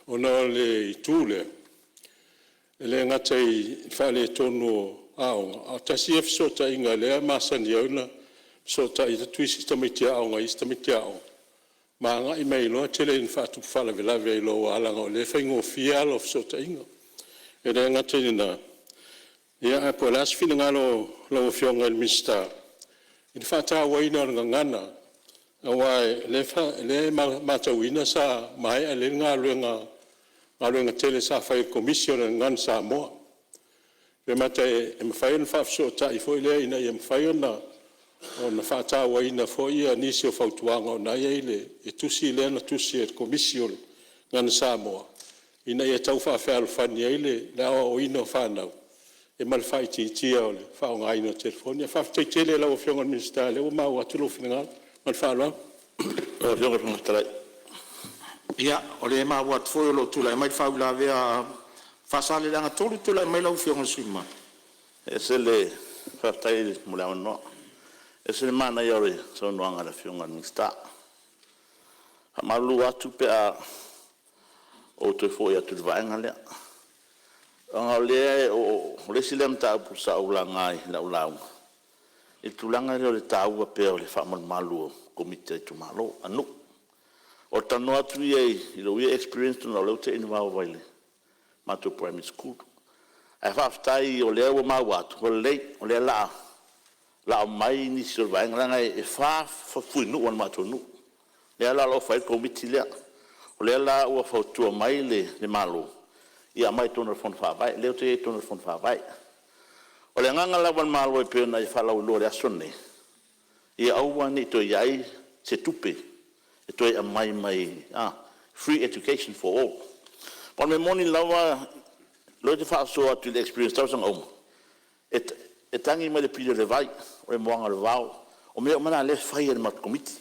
ona le i tūlea. Le ngata i whale tono aonga. A tasi e fsota inga lea masani auna, sota i tuisi tamitia aonga, i tamitia aonga. Ma nga i mei loa tele in whatu whala velave i loa alanga o le whaingo fia alo fsota inga. E le ngata i na. Ia po las fina ngalo lau fionga il mista. I whata waina nga ngana. Awai le matawina sa mai a le ngā luenga aluenga tele sa fai commission ngan Samoa. Le mata e mawhai na whafsota i fo ile ina i mawhai na o na whata waina fo ia nisi o whautuanga o na ia ile e tusi ile na tusi e commission ngan Samoa. Ina ia tau whawhai alfani ile na o ina o whanau. E malwhai tia o le whao ngai no telefoni. E whawhai tele lau o whiongan minister le o mau atulo whiningal. Malwhai lau.
O whiongan whangatalai.
Ia, o le maa wat foi lo tūlai mai, whau la vea, whasale langa tolu tūlai mai lau whiongan sui mai.
E se le whaftai Mulinu'u no. E se le mana i ore so noanga la whiongan minister. Ha malu atu pe a Autu fo ia tu vaenga lea. Anga lea o le silem ta pu sa ula ngai la ula. E tulanga le taua pe o le whamal malu komite tu malo anu. O tano atu i lo ia experience tu na leo te inu mau waile. Mato primary school. Ai whaftai o lea o mau atu. O lei, o lea la o mai ni si o vaenga langa e whafui nu on mato nu. Lea la lo whai komiti lea. O lea la ua whautua mai le malo. Ia mai tōna whon whawai, leo te tōna whon whawai. O le nganga lawan malo e pēna i whalau lo le asone. Ia aua ni to iai se tupe. E toi a mai, free education for all. Pon me moni lawa, lo te whaasoa atu le experience tau sanga omu. E tangi mai le pile le vai, o le moanga le vau. O mea mana le whai e mat komiti.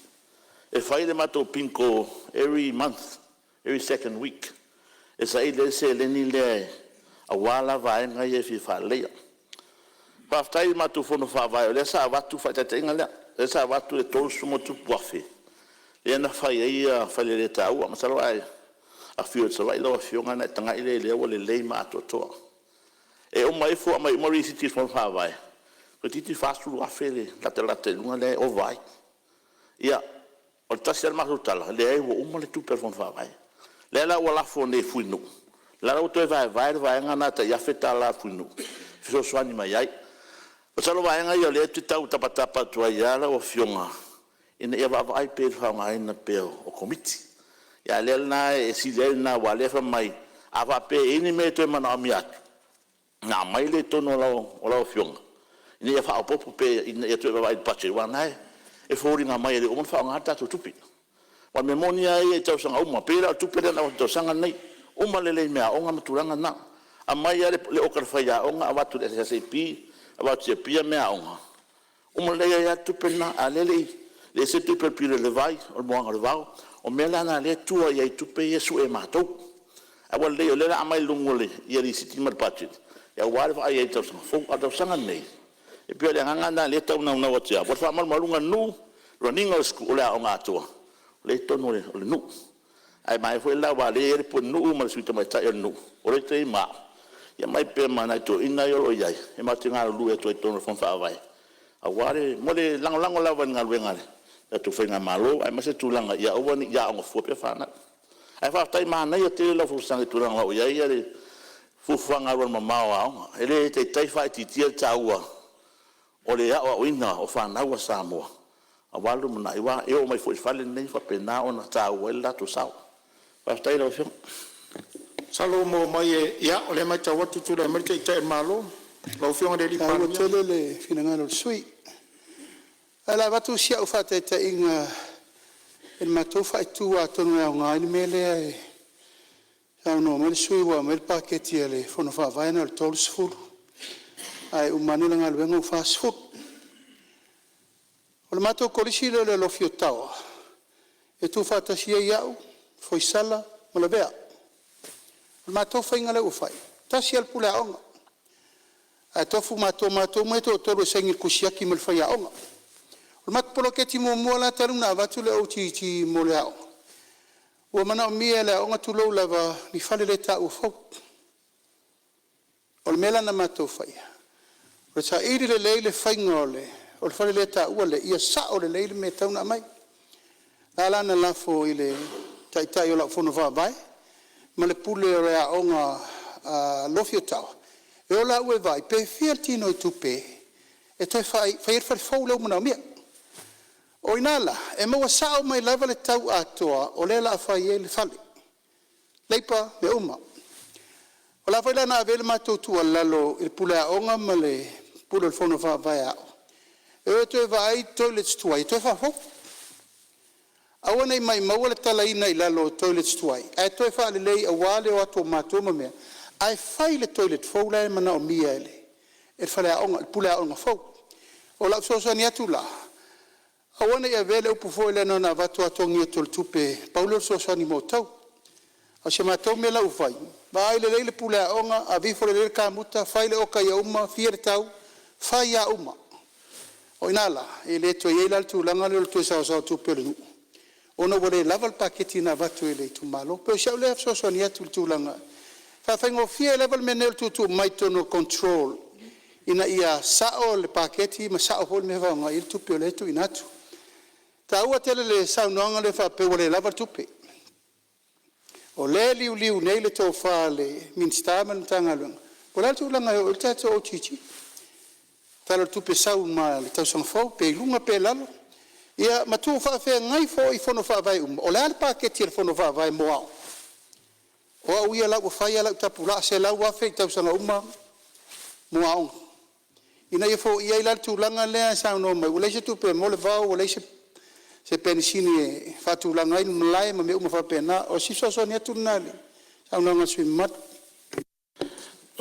E whai le mato pinko every month, every second week. E sa ile se le ni le a wala vai nga ye fi fa le. Pa ftai ma tu fono fa vai le sa va tu fa te inga le sa va tu e tolu sumo tu poafe. Le na fa ye fa le ta u ma sa ai. A fio sa vai lo fio nga na tanga ile le o le ma to to. E o mai fu mai mori si ti fono fa vai. Ko ti fa su a fele la te lunga le o vai. Ia o tasel ma tala le o mo le tu per fono fa vai. Le la wala fone fuinu. La o to vai nga ta ya feta la fuinu. Fiso swani mai ai. O salo vai nga yo le tu tau tapatapa tu ya la o fionga. Ina ia va ai pe fa nga ina pe o komiti. Ya le na e si le na wale fa mai. Ava pe ini me to mana miat. Na mai le to no la o fionga. Ina ia fa o popo pe ina ia to vai pache wa nai. E fori nga mai le o fa nga ta tu tupi. Wa memonia e tau sanga uma pera tu pera na tau sanga nei uma lele mea onga maturanga na a mai le o karfaya onga avatu de SSP avatu se pia mea onga uma le ya tu pena a lele le se tu per pile le vai o mo anga vao o mela na le tua ya tu pe yesu e mato a wal le a mai lungole ya ri siti mar pachi ya wal va ya tau sanga fo a tau sanga nei e pia le nganga na le tau na wa tia por fa mal malunga nu running school la onga tua le tono le nu ai mai foi la va le po nu ma suita mai ta nu o le te ma ya mai pe mana to ina yo yai e ma tinga lu e to tono fon fa vai a ware mo le lang la van ngal wengale ya tu fenga malo ai ma se tu langa ya o ni ya o fo pe fa na ai fa tai ma na yo te lo fu sang tu langa o yai ya le fu fanga ro ma ma ele te tai fa ti ti ta ua o le ya o ina o fa na wa Samoa a walu mana iwa e o mai foi fale nei fa pena ona ta wela tu sau pa stai lo fio
Salo mo mai ya o le mai ta watu tu le mai te malo lo fio de li pa
o tele le finanga lo sui ala watu sia o fa te inga el mato fa tu a tonu e nga ni mele e sa no mo sui wa mel paketi ele fono fa vai na tol sfur ai umani langa lo fa sfur o le mato kolisi le lo fiotao e tu fa ta sia iau foi sala mo le bea o le mato fa ingale u fai ta sia el pula onga a tofu mato mo to to sengi kusiaki mo le fai onga o le mato polo ke ti mo la talu na va tu le o ti mo le onga o mana mi ele onga tu lo lava mi fale le ta u fo o le mela na mato fai o sa iri le fai ngole o le fale le ta ua le ia sa o le leile me tauna mai la na la fo ile tai o la fono va vai ma le pule rea onga Alofi tau e o la ue vai pe fiel tino i Tupe e toi fai fau leo mana mia o inala e maua sa o mai lava le tau atoa o le la fai e le fale leipa me uma o la fai lana avele matou tua lalo il pule a onga ma le pule le fono va vai ao e to vai toilets tuai to fa fo awana mai mawala Talaina i lalo toilets tuai e to fa le lei awale o to mato me ai fai le toilet fo la mana o miele e fa la on pula on fo o la so so ni atula awana ia vele o fo le no na va to atongi to Tupe paulo so so ni moto o se mato me la u fai vai le lei le pula on a vi fo le kamuta fai le o kai uma fiertau fai ya uma o inala e le to ye la tu langa le to sa Tupe lu ona wole lava il paketi na vatu ele tu malo pe sa le so so ni tu langa fa fengo fie level menel tu mai tono control ina ia sao le paketi ma sao hol me va il tu pe le tu inatu ta ua tele le sa no le fa pe wole lava Tupe o le liu nei le to fa le minstaman tangalung wala tu langa o tato o chichi talo Tupe sa ma le tau sang fo pe lunga pe lalo ia matu fa fe ngai fo I fono fa vai o le al paketi fono fa vai mo o ia la o fa ia la tapula se la wa fe tau sang uma mo ina ia fo ia la tu langa le sa no mai o le se Tupe mo le va o le se pensini fa tu langa I Malae ma me uma fa pena o si so so ni tu nali sa no nga sui mat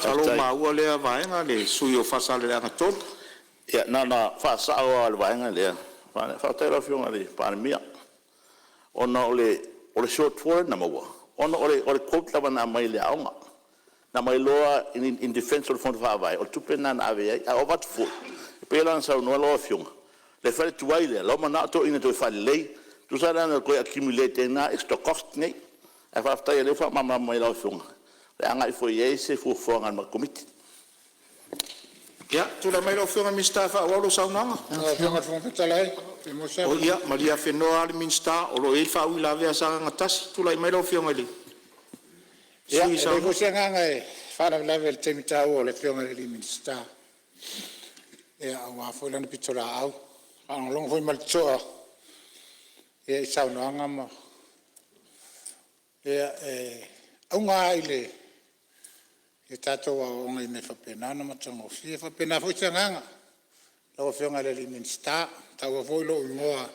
Salo ma ua le vai nga le sui o fa sale le ngatot
ya na fa sa o al vai nga le fa te la fiona le pa mia ona ole short for na mo Ono ore quote lava na mai le aonga. Na mai loa in defense of fond vai o tupe na ave aovat fo. Pe lan sa no lo fiunga. Le fale tuai le lo mana to ina to fale lei. Tu sa na ko accumulate na extra cost nei. E fa sta le fa mama mai lo fiunga. Le anga i fo ye se fo fonga ma committee.
Ya, tula mai lo fiona minsta fa o lo saunanga.
Fiona fon Talai.
O ia, Maria Fenoa le minsta o lo e fa u la vea sa ngatas tula mai lo fiona le.
Ya, le ko senga ngai fa la level temita o le fiona le minsta. Ya, wa fo la pitola au. Ang long foi mal choa. Ya, saunanga ma. Ya, unga ile e tato wa onga ine whapena na matango si e whapena fo tanganga la wa whionga le minsta ta wa fo lo moa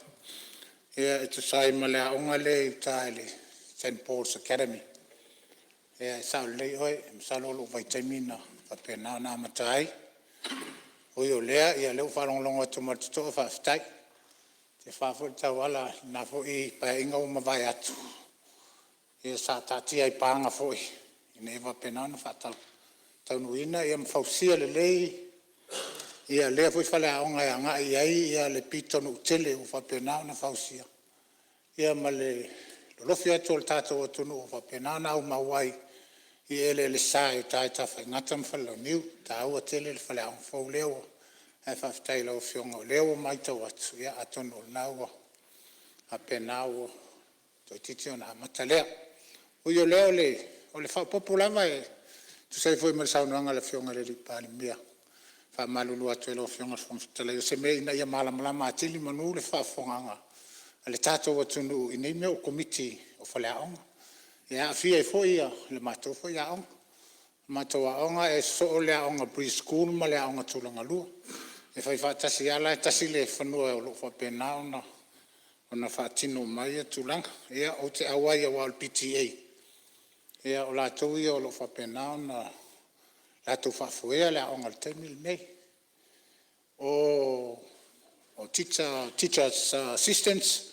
e to sai mala onga le tale St Paul's Academy e sa le hoi sa lo vitamina whapena na matai o yo lea ia le fa long long to mat to fa stai te fa fo ta wala na fo I pa inga o mavai atu e sa tati ai panga fo ine whapena na whatal. Talanoaina ia mawhausia le lei, ia lea fwy whale aonga e anga I ai, ia le pitonu tele o whapena na whausia. Ia ma le lolofi atu o le tātou atunu o whapena na au mawai, I ele le sa e tai ta whai ngata mwhala niu, ta aua tele le whale aonga whau leo, e whaftai lau whionga o leo mai tau atu, ia atonu o naua, hapena o toi titi o na matalea. Ui o leo le, o le whapopulava e, tu sai foi mal saunanga le fionga le pali mia. Fa malulu atu le fionga from tele se me ina ia mala matili manu le fa fonga. Ale tato watu nu ina me o committee o fale aonga. Ya fia foi ia le mato foi ia aonga. Mato aonga e so le aonga preschool ma le aonga tulanga lu. E fai fa tasi ala tasi le fanua o lo fa pena ona fa tino mai tulanga. Ia o te awai a wal PTA. Ia o la tau ia o lo whapena na la tau whafuea le aonga le taimil nei. O teachers assistants,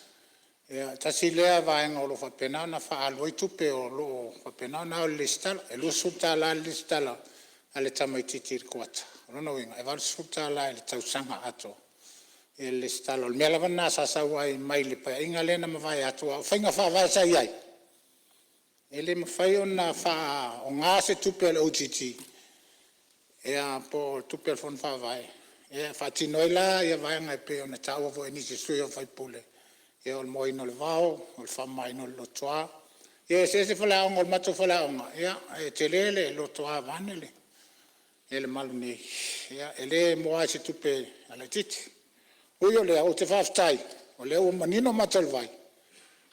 ia tasi lea vaenga o lo whapena na whaaloi tupe o lo whapena na o le stala. E lo sutala le stala a le tamai titi kuata. Rono winga, e wale sutala le tau sanga ato. E le stala, o le mea lawana sa sawai mai le pa inga lena mawai ato. Whainga whaavai sa iai. Ele mawhai o na wha o ngā se tupe le OGT. Ea po tupe le whon whawai. Ea whatinoe la, ea vaianga e pe o na tāua vo e nisi sui o whaipule. Ea o le moina le vao, o le whamaina le lotoa. Ea se whalaonga, o le mato whalaonga. Ea e te lele lotoa vanele. Ea le malu nei. Ea ele moa se tupe ala titi. Ui o le au te whaftai. O le au manino matal vai.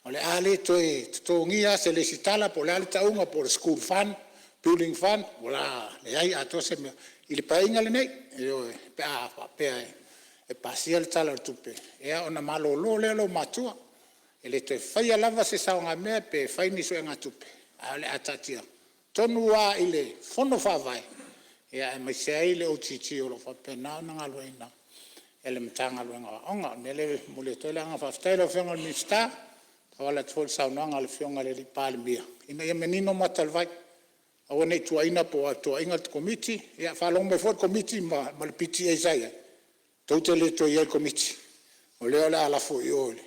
O le ale toi totongia se le sitala po le ale taunga po le school fund, building fund, o la le ai ato se mea. I le painga le nei, e o pe a e pasia le tala tupe. Ea ona malo lo le lo matua. E le toi whaia lava se saunga mea pe whaini so e ngā tupe. A le atatia. Tonu a i le fono whawai. Ea e mai se ai le OTT o lo whapena na ngaloina. E le mtanga luenga onga. Nele mule toi le anga whaftai lo whionga le minsta. Wala tol saunanga le fionga le pali mia. Ina ia menino matalvai. Awa nei tuaina po tuainga te committee. Ia whalong me for committee ma le PTA sai. Taute le tuaia committee. O leo le alafo I ole.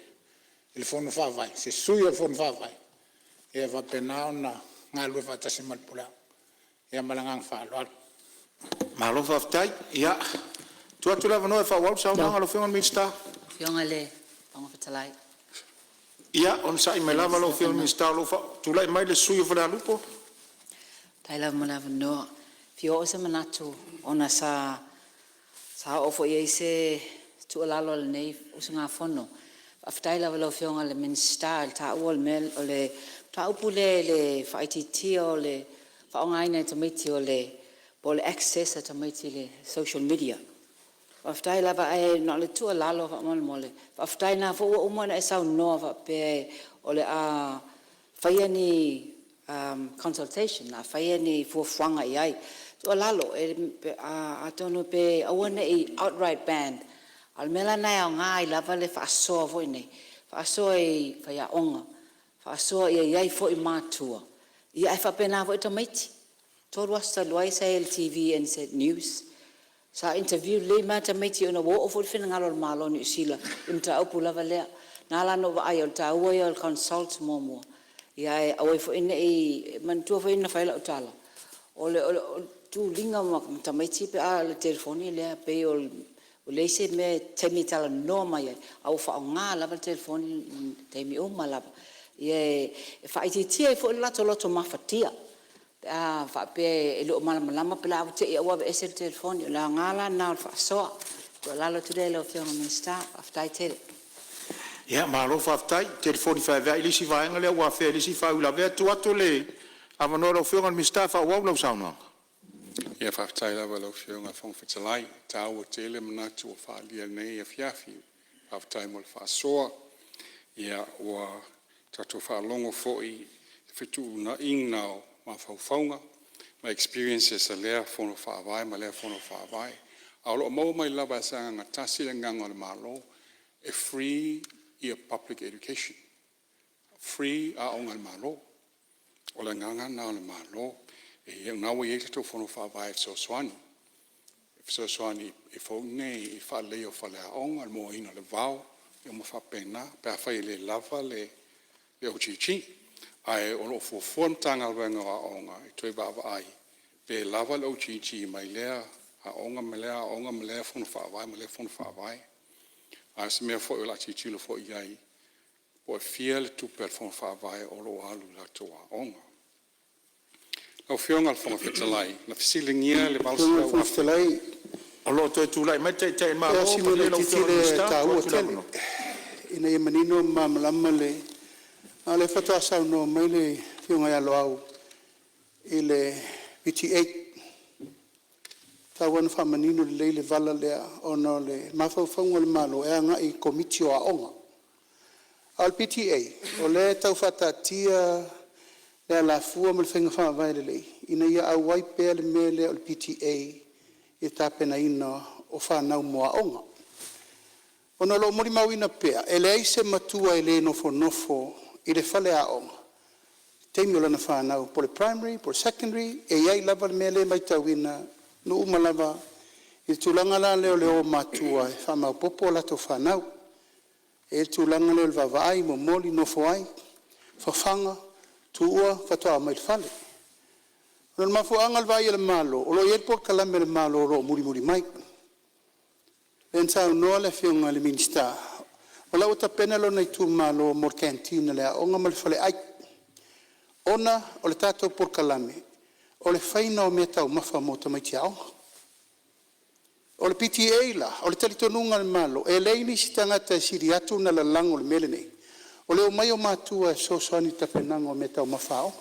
Il fono whawai. Se sui o fono whawai. Ia whapenao na ngā lue whatasi malpula. Ia malangang whaloal.
Malo whaftai. Ia. Tuatu lava noe whawau saunanga lo fionga minsta.
Fionga le. Pango whatalai.
Ia, on sai mai lava lo film minsta lo fa. Tulai mai le sui o whale alupo.
Tai lava ma lava noa. Fio o se manatu. Ona sa ofo I se tualalo le nei. Usa ngā whono. Aftai lava lo fionga le minsta. Le ta ua le mel. O le ta upu le whaititi o le whaongaina e tamiti o le po le access a tamiti le social media. Aftai lava e no le tua lalo fa mon mole. Aftai na fo o mo na sa no fa pe o le a faiani consultation na faiani fo fanga ai. To lalo e a tono pe a one outright band. Al mela na nga I lava le fa so fo nei. Fa so e fa ya onga. Whaasoa ia iai fo I mātua. Ia e whapena fo I tamaiti. Tōru asa luai sa LTV and said news. Sa interview le ma tamaiti ona wo o fo whina ngalo le malo ni usila. Imta aupu lava lea. Nala no wa ai o ta ua ia o consult momo. Ia e awai fo ina I mantua fo ina whaila o tala. Ole tu linga ma tamaiti pe a le telefoni lea pe o le se me temi tala no mai au fa nga lava telefoni temi o malava. Ia e whaititia I fo lato loto mafatia. Fa pe lo malama pe la te ia wa ese telefoni la ngala na fa so. Lalo today lo fiona minsta after tele.
Ia malo faftai telefoni fa va ilisi va ngale wa fe ilisi fa ula ve tu atole avano lo fiona minsta fa wa lo sauna.
Ia whaftai lawa lau whiunga whangwhitalai, tā ua tele manatu o whaalia nei a whiawhi, whaftai mo le whaasoa, ia ua tato whaalongo fōi, whitu na ingnao ma whauwhaunga, ma experiences a lea whono whaawai, ma lea whono whaawai. Aolo mau mai lawa sanga ngā tasi le nganga le malo, e free ia public education. Free a onga le malo. O le nganga na le malo, e ngawa ye to fono fa vai so swani e fo nei e fa le o fa le on al mo ina le vao e mo fa pena pa fa le lava le o chichi ai o lo fo form tanga venga onga e toi ba ai pe lava le o chichi mai le a onga me le fono fa vai me le fono fa vai a se me fo la chichi lo fo iai po fiel tu per fono fa vai o lo alu la toa onga. Au whionga al whonga whetalai, na whisilingia le balsa
Whonga whetalai,
o lo toi tūlai, mai te maa
Ea
o,
sino le titi le tā ua tele. Ina ia manino mamalama le, a le whatua sau no mai le whionga ia loau, I le PT8. Tā wana wha manino le leile vala lea, ono le mawhauwhaunga le malo, ea nga I komitio a onga. Al PTA, o le tau whatatia, le la fua mo le whenga whaavai le lei. Ina ia au wai pēa le mele o le PTA I tāpena ina o whanau moa onga. Ona lo mori mau ina pēa, e le aise matua I le nofo I le whale a onga. Teimi o lana whanau, po le primary, po le secondary, e iai lava le mele mai tau ina, no uma lava, I tūlanga la leo leo matua, e whamau popo lato whanau. E tūlanga leo le vavaai, mo moli nofo ai, whawhanga, tua fatoa mai fale. Ona mafu angal vai le malo, o lo airport kalame le malo ro muri mai. En sa no le fiunga le minsta. O la uta pena lo nei tu malo mor cantina le onga mal fale ai. Ona o le tato por kalame. O le faina o meta o mafa mota mai tiao. O le PTA la, o le talitonunga le malo, e leini sitangata siriatu na la lango le mele nei. O leo mai o matua so soani tapenanga o meta o mafao.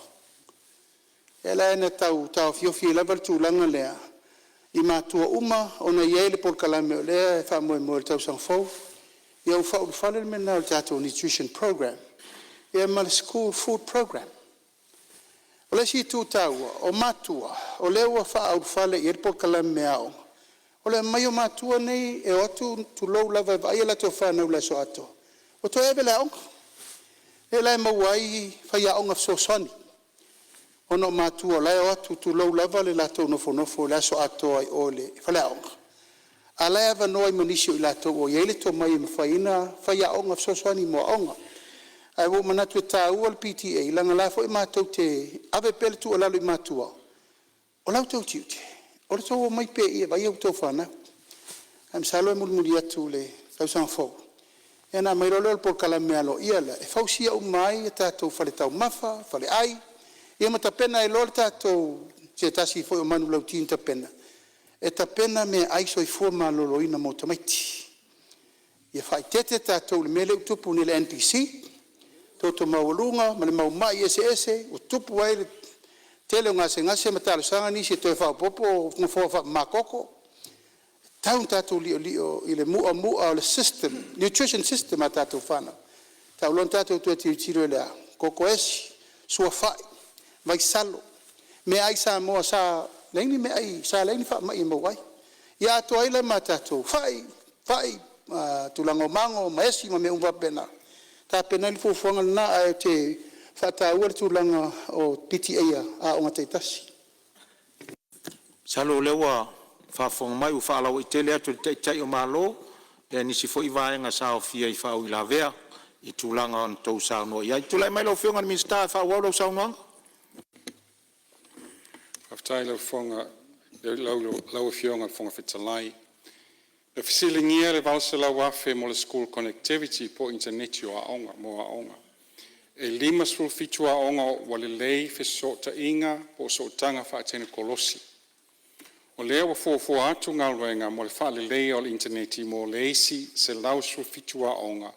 E la ena tau fiofi level tu langa lea. I matua uma o na iele por kalame o lea e wha moe le tau sangfou. Ia u whau whale le mena o tato nutrition program. Ia ma le school food program. O le si tu taua o matua o leo a wha au whale iele por kalame au. O le mai o matua nei e otu tu lou lava vai la to whanau la so ato. O to ebe la onga. E lai mawai whaia onga sosani. Ono matua lai o atu tu lau lava le lato nofo la so ato ai ole. Whalea onga. A lai ava noai manisio I lato o iele to mai mawhaina whaia onga sosani mo onga. Ai wo manatu e tā ua le PTA langa la fo I mātou te ave pele tu o lalo I mātua. O lau tau tiute. O le tau o mai pe ia vai au tau whana. Am salo e mulimuli atu le tau sangfou. E nā mai roleo por kalame alo ia la. E fausia o mai e tātou whale tau mafa, whale ai. Ia ma tapena e lor tātou te tasi foi o manu lau tiin tapena. E tapena me aiso I fua malolo ina mo tamaiti. Ia whai tete tātou le mele utupu ni le NPC. Toto mawalunga, ma le mau mai ese, o tupu ai le tele o ngase ma talo sanga ni se toi whao popo, ngofo wha makoko. Taun tātou lio I le mua o le system, nutrition system a tātou whana. Tau lon tātou tua tiro lea, koko esi, sua whai, vai salo. Me ai sa moa sa, leini me ai, sa leini wha mai mo wai. Ia ato ai le ma tātou, whai, tulango mango, maesi ma me umwa pena. Tā pena li fufuanga na ai te whātāua le tūlanga o PTA a o ngatai tasi.
Salo lewa whaafonga mai u whaalau i tele atu te tai o malo, e nisi fo i vaenga sa o fia i whaau i la vea, i tūlanga on tau sao noa. Ia i tūlai mai lau whionga ni minsta e whaau lau sao noa?
Whaftai lau whonga, lau whionga whonga whitalai. Le fisilingia le valsa lau afe mo le school connectivity po interneti o aonga, mo aonga. E lima sul fitu aonga wa le lei fiso ta inga po so tanga whaatene kolosi. O lea wa fōfō atu ngā luenga mo le whaale lei o le interneti mo le eisi se lau sul fitu aonga.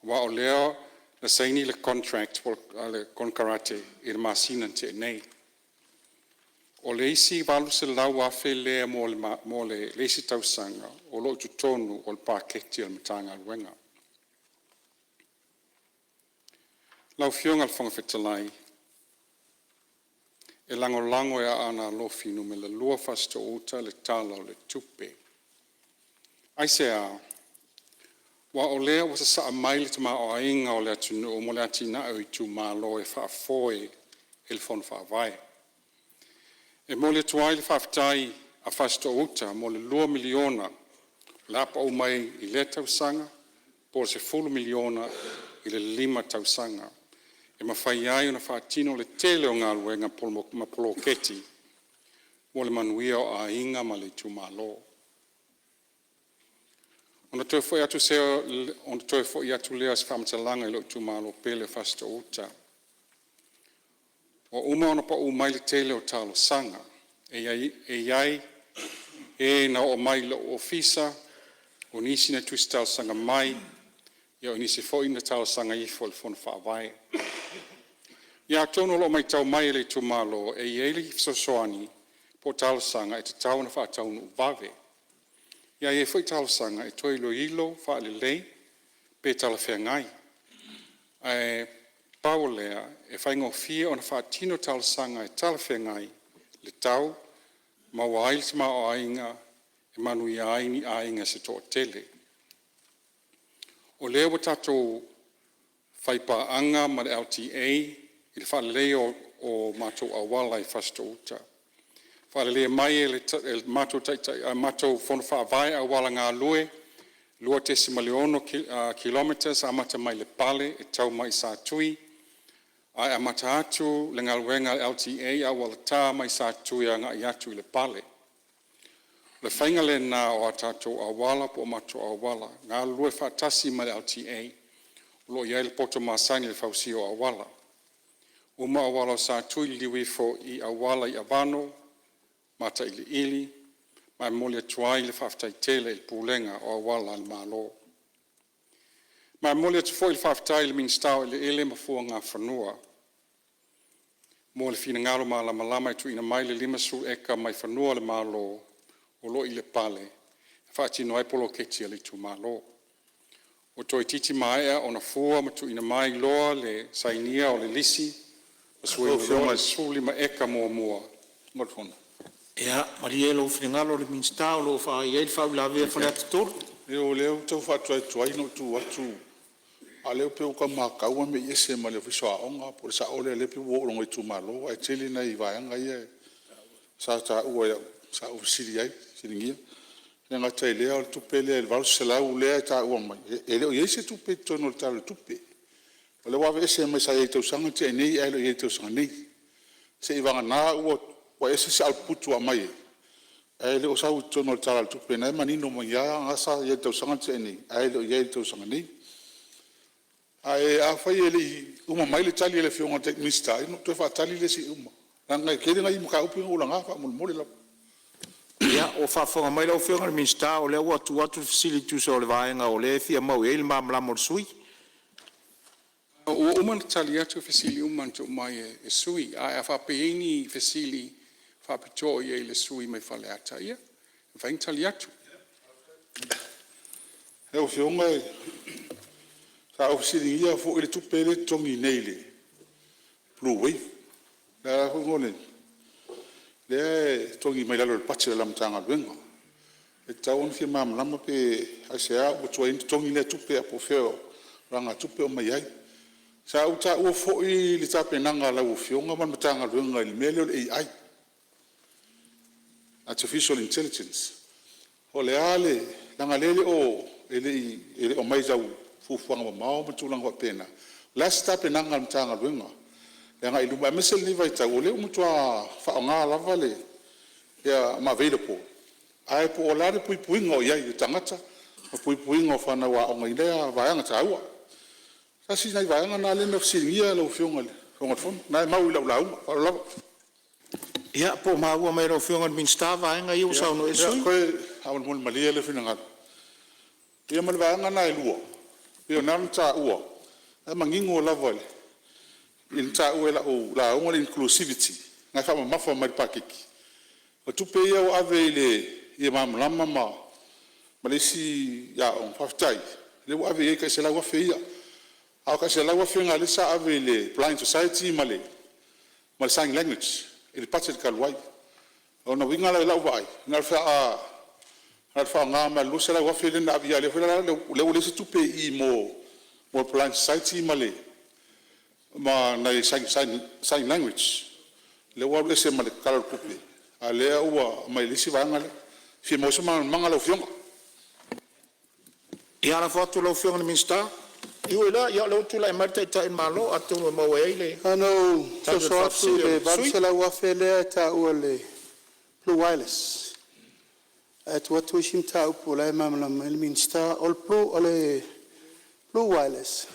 Wa o lea na saini le contract po le konkarate i le masina te nei. O le isi walu se lau afe lea mo le leisi tausanga o lo tutonu o le paketi o le matanga luenga. Lau whionga le whanga whetalai. E lango e Aana Alofi no me le lua fasto uta le Tala o le Tupe. Ai se a, wa o lea wasa sa maile te maa o ainga o le atunu o mo le atina o i tu malo e whaafoe e le whona whaavai. E mo le tuai le whaafitai a fasto uta mo le 2 miliona le apa o mai i le tausanga po se 4 miliona i le 5 tausanga. E mawhai ai ona whaatino le tele o ngā luenga ma polo keti mo le manuia o a inga ma le tu malo. Ona toi fwoi atu lea se whamatalanga i lo tu malo pele fasta uta. O uma ona pa umai le tele o talo sanga. E iai e na o mai lo ofisa o nisi na tuisi talo sanga mai ia o nisi fwoi na talo sanga i fo le fona whaavai. Ia tono lo mai tau mai le tu malo e ieli fisosoani po talo sanga e te tau na wha tau nu vave. Ia e fwoi talo sanga e toi lo ilo wha le lei pe tala whea ngai. E pao lea e whaingo fia o na wha tino talo sanga e tala whea ngai le tau ma waile te ma o ainga e manu i aini ainga se to tele. O lea wa tatou whaipa anga ma le LTA i le whaaleleo o mātou awala i fasto uta. Whaalelea mai e mātou whono whaavai awala ngā lue, lua tesi maleono kilometers a mata mai le pale e tau mai sa tui, ai a mata atu le ngā luenga LTA awala tā mai sa tui a ngā i atu i le pale. Le whainga le nā o a tātou awala po o mātou awala, ngā lue whaatasi mai le LTA, lo ia le poto masani le fausi o awala. Uma awala o sa tui liwi fo i awala i avano, mata ili ili, mai mole tuai le whaftai tele il pulenga o awala al malo. Mai mole tufo il whaftai le minstau ili ele mafua ngā whanua. Mo le fina ngalo ma la malama i tu ina mai le 5 su eka mai whanua le malo o lo i le pale. Whaati noai polo ketia le tu malo. O toi titi maea o na fua ma tu ina mai loa le sainia o le lisi, o sui loa le suli ma eka mua mua. Ngotfona.
Ia, marie lo whinangalo le minsta o lo wha i eil whau la vea whale atu tōru.
Leo leo tau whatuai tuai no tu atu. A leo peo ka makaua me iese ma leo fiso aonga, por sa ole le pe wo rongo i tu malo, ai tele na i vaianga ia. Sa ta ua ia, sa ufisiri ai, siringia. Le ngata i lea o le tupe lea, le valu selau lea ta ua mai. E leo iese tupe tono le talo tupe. O le wawe ese mai sa i tau sanga te nei, ai lo i tau sanga nei. Se i vanga nā ua, wa ese se alputu a mai. Ai le o sau tono le talo tupe, na e manino mai ia, ngasa i tau sanga te nei, ai lo i tau sanga nei. Ai a fai ele uma mai le tali ele fionga tek mista, ino to fa tali le si uma. Nanga kele ngai muka upi ula nga fa mol la.
Ia, o whaafonga mai lau whionga le minsta o le atu facility so le vaenga o le fia mau e le mamla mo sui.
O uman tali atu fasili uman to mai e sui, a whapeini fasili whapito i e le sui mai whale ata ia. Whaing tali atu.
Heo fionga sa ofisiri ia fo ile tupe le tongi nei le blue wave la ho ngone le tongi mai lalo le pache la mtanga luenga e taun fi mam lama pe asea o tuai tongi le tupe a po feo ranga tupe o mai ai Sa uta ua fo'i le tapenanga lau fionga man matanga luenga i le mele o le AI. Artificial intelligence. O le ale, langa lele o ele o mai jau fufuanga ma mao matulanga wa pena. Last tapenanga matanga luenga. Langa i luma mesel ni vai tau le umutua whaonga lava le ya ma available. Ai po o lare pui puinga o iai tangata. Pui puinga o whana wa o ngai lea vaianga taua. Kasi nai vaianga na le na fsiringia lau fionga le. Fionga fon. Nai mau lau lau. Paro lava.
Ia, po maua mai rau whionga min stava ainga iu sauno e sui.
Ia, koe hawan muli malia le whina ngata. Ia mali vaianga na e lua. Ia nana ta ua. Ia mangingo lava le. In ta ua la unga le inclusivity. Ngai whama mafa mai pakiki. O tupe ia o ave ia mamlama ma. Malesi ya on whaftai. Le o ave ia kai se lawa whia. Au kai se lawa whia ngā le sa ave le blind society male. Male sign language. Ili pate le kaluai. Ona winga la lau vai. Ngal fa nga ma lu se la wafi le na via le fela le le se tupe I mo plan society male. Ma na sign language. Le wa le se male kala kupe. Ale ua mai le si vanga le. Fi mo se manga lo fionga.
Ia la foto lo whionga min sta. Iu ila, ia lo tula e marta i tae malo, atu no mau e le.
Ano, so atu le varisela wafe lea ta ua le Blue Wireless. Atu atu isim ta upu la e mamala el minsta, o le Blue Wireless.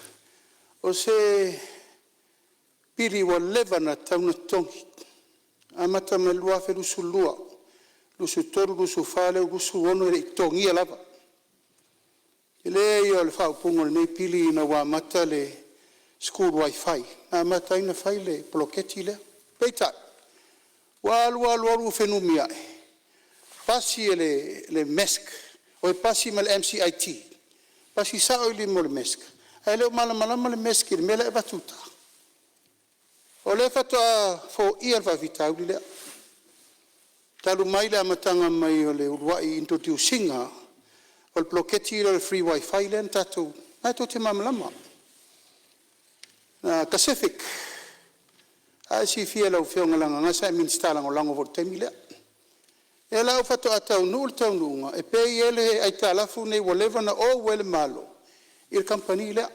O se piri wa levana tauna tongi. Amata me lua fe lusu lua. Lusu toru, lusu fale, lusu ono e tongi e lava. Ele ia le whaupungo le nei pili na wā mata le school wifi. Nā mata ina whai le bloketi le. Peita. Wā alu whenumi ai. Pasi e le MESC. O e pasi ma le MCIT. Pasi sao ili mo le MESC. Ai leo malama le MESC le mele e batuta. O le whatoa fo ia le whawhitau li lea. Talu mai le amatanga mai o le uruai introducinga. O le bloketi le free wifi le tatou. Ai tō te mamalama. Na Pacific. Ai si fia lau whionga langa ngasa e minsta langa o lango vor temi lea. E lau whato a tau nuu le tau nuunga. E pei ele ai talafu nei walewa na o wele malo. I le company lea.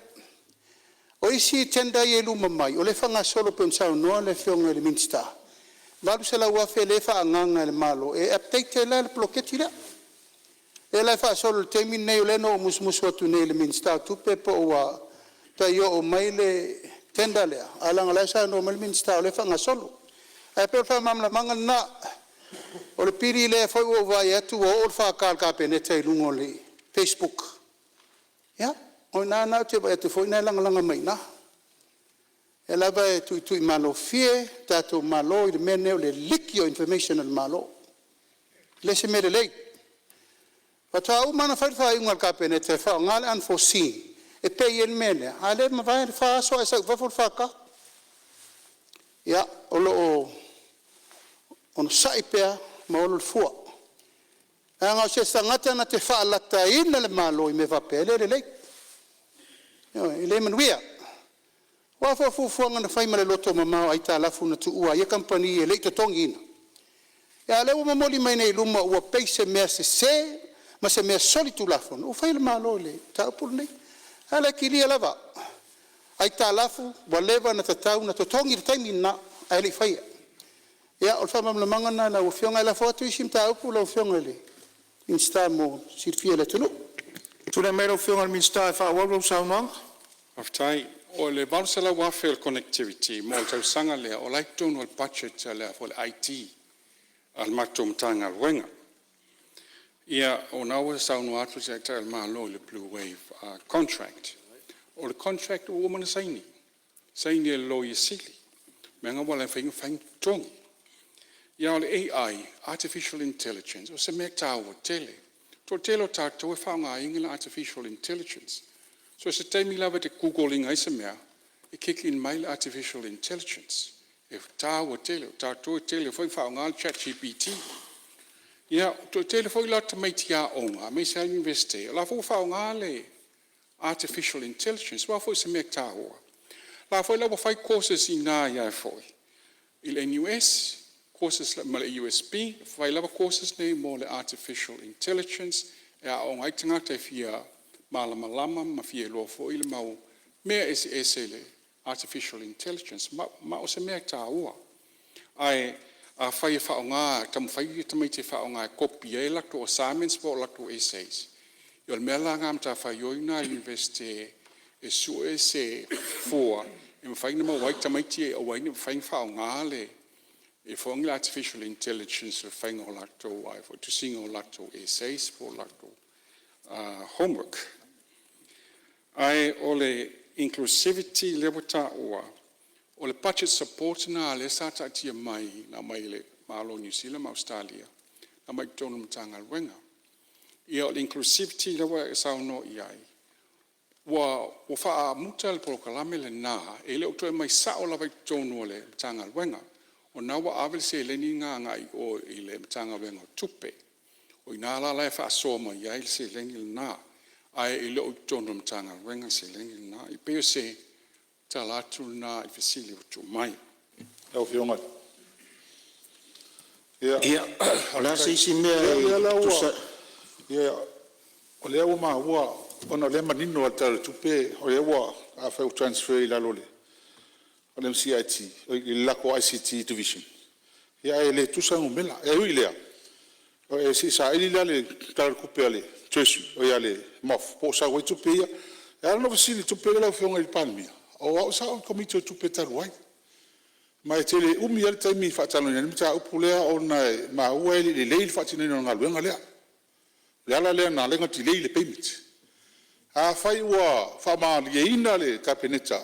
O isi tenda i e luma mai. O le whanga solo pe msau noa le whionga le minsta. Valu se lau wafe le wha anganga le malo. E update le bloketi lea. E lai wha solo le teimi nei o leno o musmusu atu nei le minsta tupe po ua ta io o mai le tenda lea. Alanga lai sa no mai minsta o le whanga solo. E pe o wha mamla manga na o le piri le whai ua vai atu o o wha kalka pene te lungo le Facebook. Ya, o nā te vai atu fwoi nai langa mai na. E lai vai tui malo fie, tato malo i le mene o le liki o information al malo. Le se mere lei. Pata umana whaitwha i ungal kapene te whao ngale unforeseen. E pei en mene. Ale ma vai wha aso e sa wafur whaka. Ia, olo o ono saipea ma olo fua. E ngau se sangata na te wha lata ina le malo I me wapele le lei. I le manuia. Wafo fufuanga na whaimale loto mamao ai ta lafu na tu ua. Ia kampani e leito tongi ina. Ia lewa mamoli mai nei luma ua peise mea se ma se mea solitu lafon. O whaile malo le ta upolu nei. Ala kilia lava. Ai ta lafu, walewa na tatau na totongi taimi na ai le whaia. Ia o whamam la mangana la uwhionga la fotu isim ta upu la uwhionga le. Insta mo sirfia le tunu.
Tuna mera uwhionga minsta e whaawaro saunanga?
Aftai, o le valsala wafel connectivity, mo tau sanga lea, o like tonu al budget lea for IT, al matum tanga al wenga. Ia, o naua saunu atu se ta al malo le Blue Wave contract. O le contract o umana saini. Saini e lo I sili. Menga wala whainga whainga tongi. Ia o le AI, artificial intelligence, o se mea tāua tele. Tō telo tātou e whaunga ingila artificial intelligence. So se teimi lawa te Google inga isa mea, e kiki in maila artificial intelligence. E tāua tele, tātou e tele, whaunga al chat GPT. Ia, tō tele whai lata mai tia onga, me se investe. La whaunga le artificial intelligence, wa fo se mea tāua. La foi la fai courses ina ia foi. Il NUS courses ma le USB, fai la courses nei mo le artificial intelligence e a o ngai tanga te fia malama ma fia lo foi le mau me ese le artificial intelligence ma o se me ta ua. Ai a fai fa nga tam fai tamai te fa nga copy e la to assignments po la to essays. Yo me la ngam ta fai yo na university e su ese for e fai na mo wai tamai te o wai ni fai fa nga le e fo nga artificial intelligence fai nga la to wai for to sing o la to essays for la to homework. Ai ole inclusivity le wata o le budget support na le sata tia mai na mai le malo New Zealand ma Australia na mai tonu mtanga wenga ia o le inclusivity le wa sa no iai wa fa muta le prokalame le na e le o mai sa o la vai tonu le mtanga wenga o na wa avel se le ni nga ngai o i le mtanga wenga tupe o ina la fa so ma iai se le ni na ai e le o tonu mtanga wenga se le ni na i pe se Tala na i fesili o tu mai.
Au fionga.
Ia, la se isi mea
ia, o lea ua ua, ona le manino al tala tupe, o lea ua a fai transfer i lalo le. O le MCIT, o i lako ICT division. Ia e le tusang umela, e ui lea. O e si sa ili le tala kupe ale, tresu, o ia le mof, po sa wai tupe ia. E ala no fasili tupe la fionga i palmia. O au sa o komite o tupe taruai. Ma e tele umi al taimi Talanoaina ni mta upulea o na ma ua le leil whaatino na ngaluenga lea. Le ala lea na lenga ti leil le payment. A fai ua whama lieina le kapeneta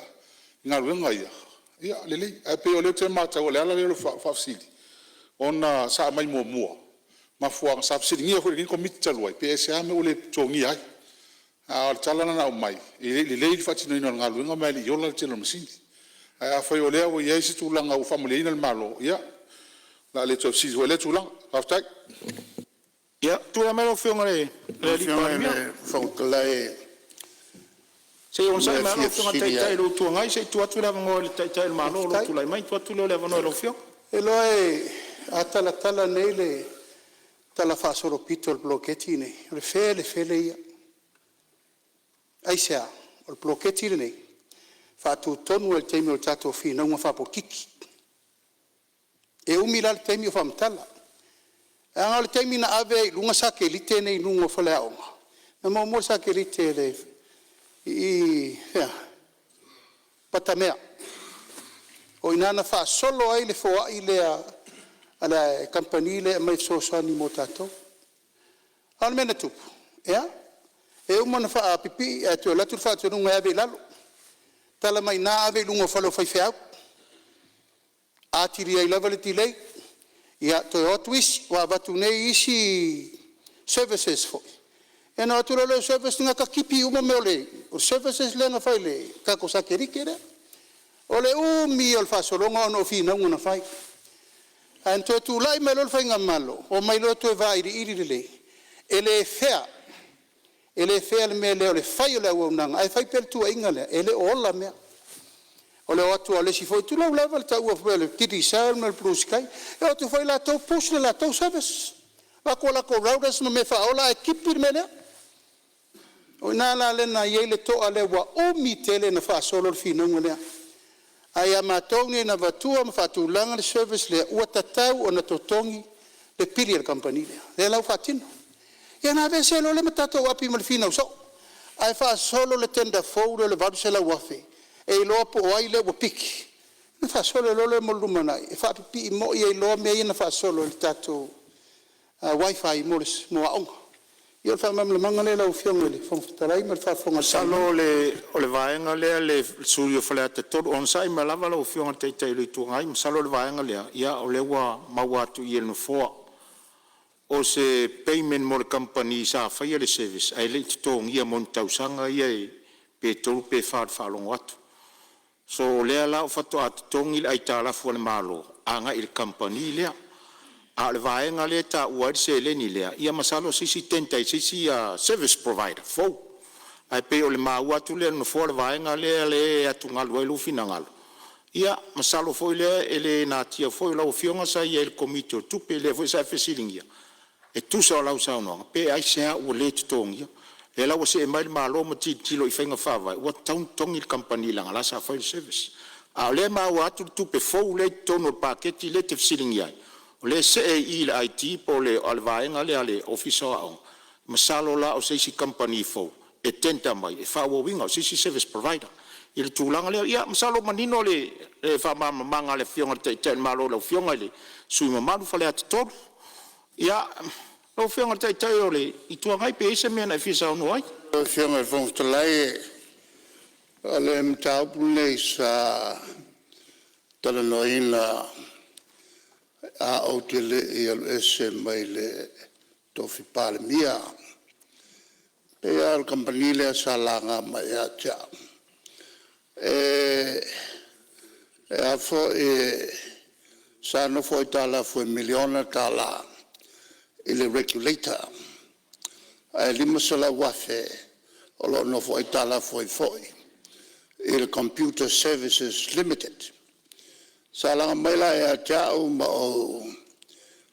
ngaluenga ia. Ia le lei. A pe o leo te mata o le ala leo whaafsili. O na sa mai mua. Ma fuang sa afsili ngia kore kini komite taruai. Pe ese ame o le tongi ai. A talana na o mai e le leil fatino ina ngaluenga mai li yola telo masini a foi o lea o ia isi tulanga o family ina malo ia la le tso si o le tulanga aftai
ia tu la melo fiona le li pa
Whaukalai
se on sai malo fiona tai lo tu ngai se tu atu la ngo le tai malo lo tu lai mai tu atu le vano lo fio
e loe a tala nei le tala fa solo pito il blocchetti nei le fele ia Aisea, o bloketi nei. Fa tu tonu el teimi o tato fi na uma fa po kiki. E umila el teimi o fa mtala. E anga el teimi na ave lunga sa ke lite nei nungo fa le aonga. Na mo sa ke lite le patamea. O inana fa solo ai le foa i le ala kampanile mai so ni mo tato. Almena tupu. Ea? E umana fa pipi e to la tu fa to nunga ave lalo tala mai na ave lungo fa lo fai fea a tiri ai level ti lei ia to otwis wa batu nei isi services fo e no tu lo service nga ka kipi uma me ole o services le nga fai le ka ko sa keri kere ole mi ol fa solo nga no fi na una fai anto tu lai me lo fai nga malo o mai lo to vai iri le ele fea ele fel me le fai le o nang ai fai per tu inga le ele ola me ole o tu ole si foi tu lo level ta o fel ti sel me plus kai e o tu foi la to push la to sabes va ko la ko rounders no me fa ola equipe me le o na la le na ye le to ale wa o mi tele na fa solo fino ngole ai ama toni na va tu ma fa tu lang le service le o tatau o na to tongi le pilier company le la fatino e na vese lo le matato api mal fina so ai fa solo le tenda foulo le vadu se la wafe e lo po ai le wo piki na fa solo lo le molumana e fa pi mo e lo me na fa solo le tato wifi mo on io fa mam le mangale la ufiong le fon tarai mal fa fon
salo le o le vaenga le suyo fala te todo on sai ma lava la ufiong te le tu ngai salo le vaenga le ia o le wa mawatu i no fo o se payment mo le company sa fai le service ai le tong ia mon tausanga ia pe tolu pe fa longo atu so le ala o fato at tong il ai tala fo le malo anga il company le a le vaenga le ta ua se le ni le ia masalo sisi tenta sisi service provider fo ai pe o le maua tu le no fo le vaenga le atu ngalu e lufi na ngalu ia masalo foi le ele na tia foi la ofionga sa ia il komito tupe le foi sa fesilingia e tu sa la usa no pe ai se o le tongia le la o se mai malo mo tilo i fenga fava o taun tong il company la la sa foi service a le maua tu tupe fo le tono paketi le te fesilingia o le se il IT po le alvaenga le ale officer o masalo la o se si company fo e tenta mai e fa o winga si service provider il tulanga le ia masalo manino le fa manga le fionga te malo le fionga le sui mamalu fale at top ia lo fionga te ole i tua ngai pe se mena fisa no ai
fionga von Talai ale mtau pule sa Talanoaina a Autu le ese mai le tofi pale mia e al campanile salanga mai a cha a fo sa no foi Tala foi miliona Tala il regulator a lima sala wafe o lo no foi Tala foi il computer services limited sala mai la ya cha o ma o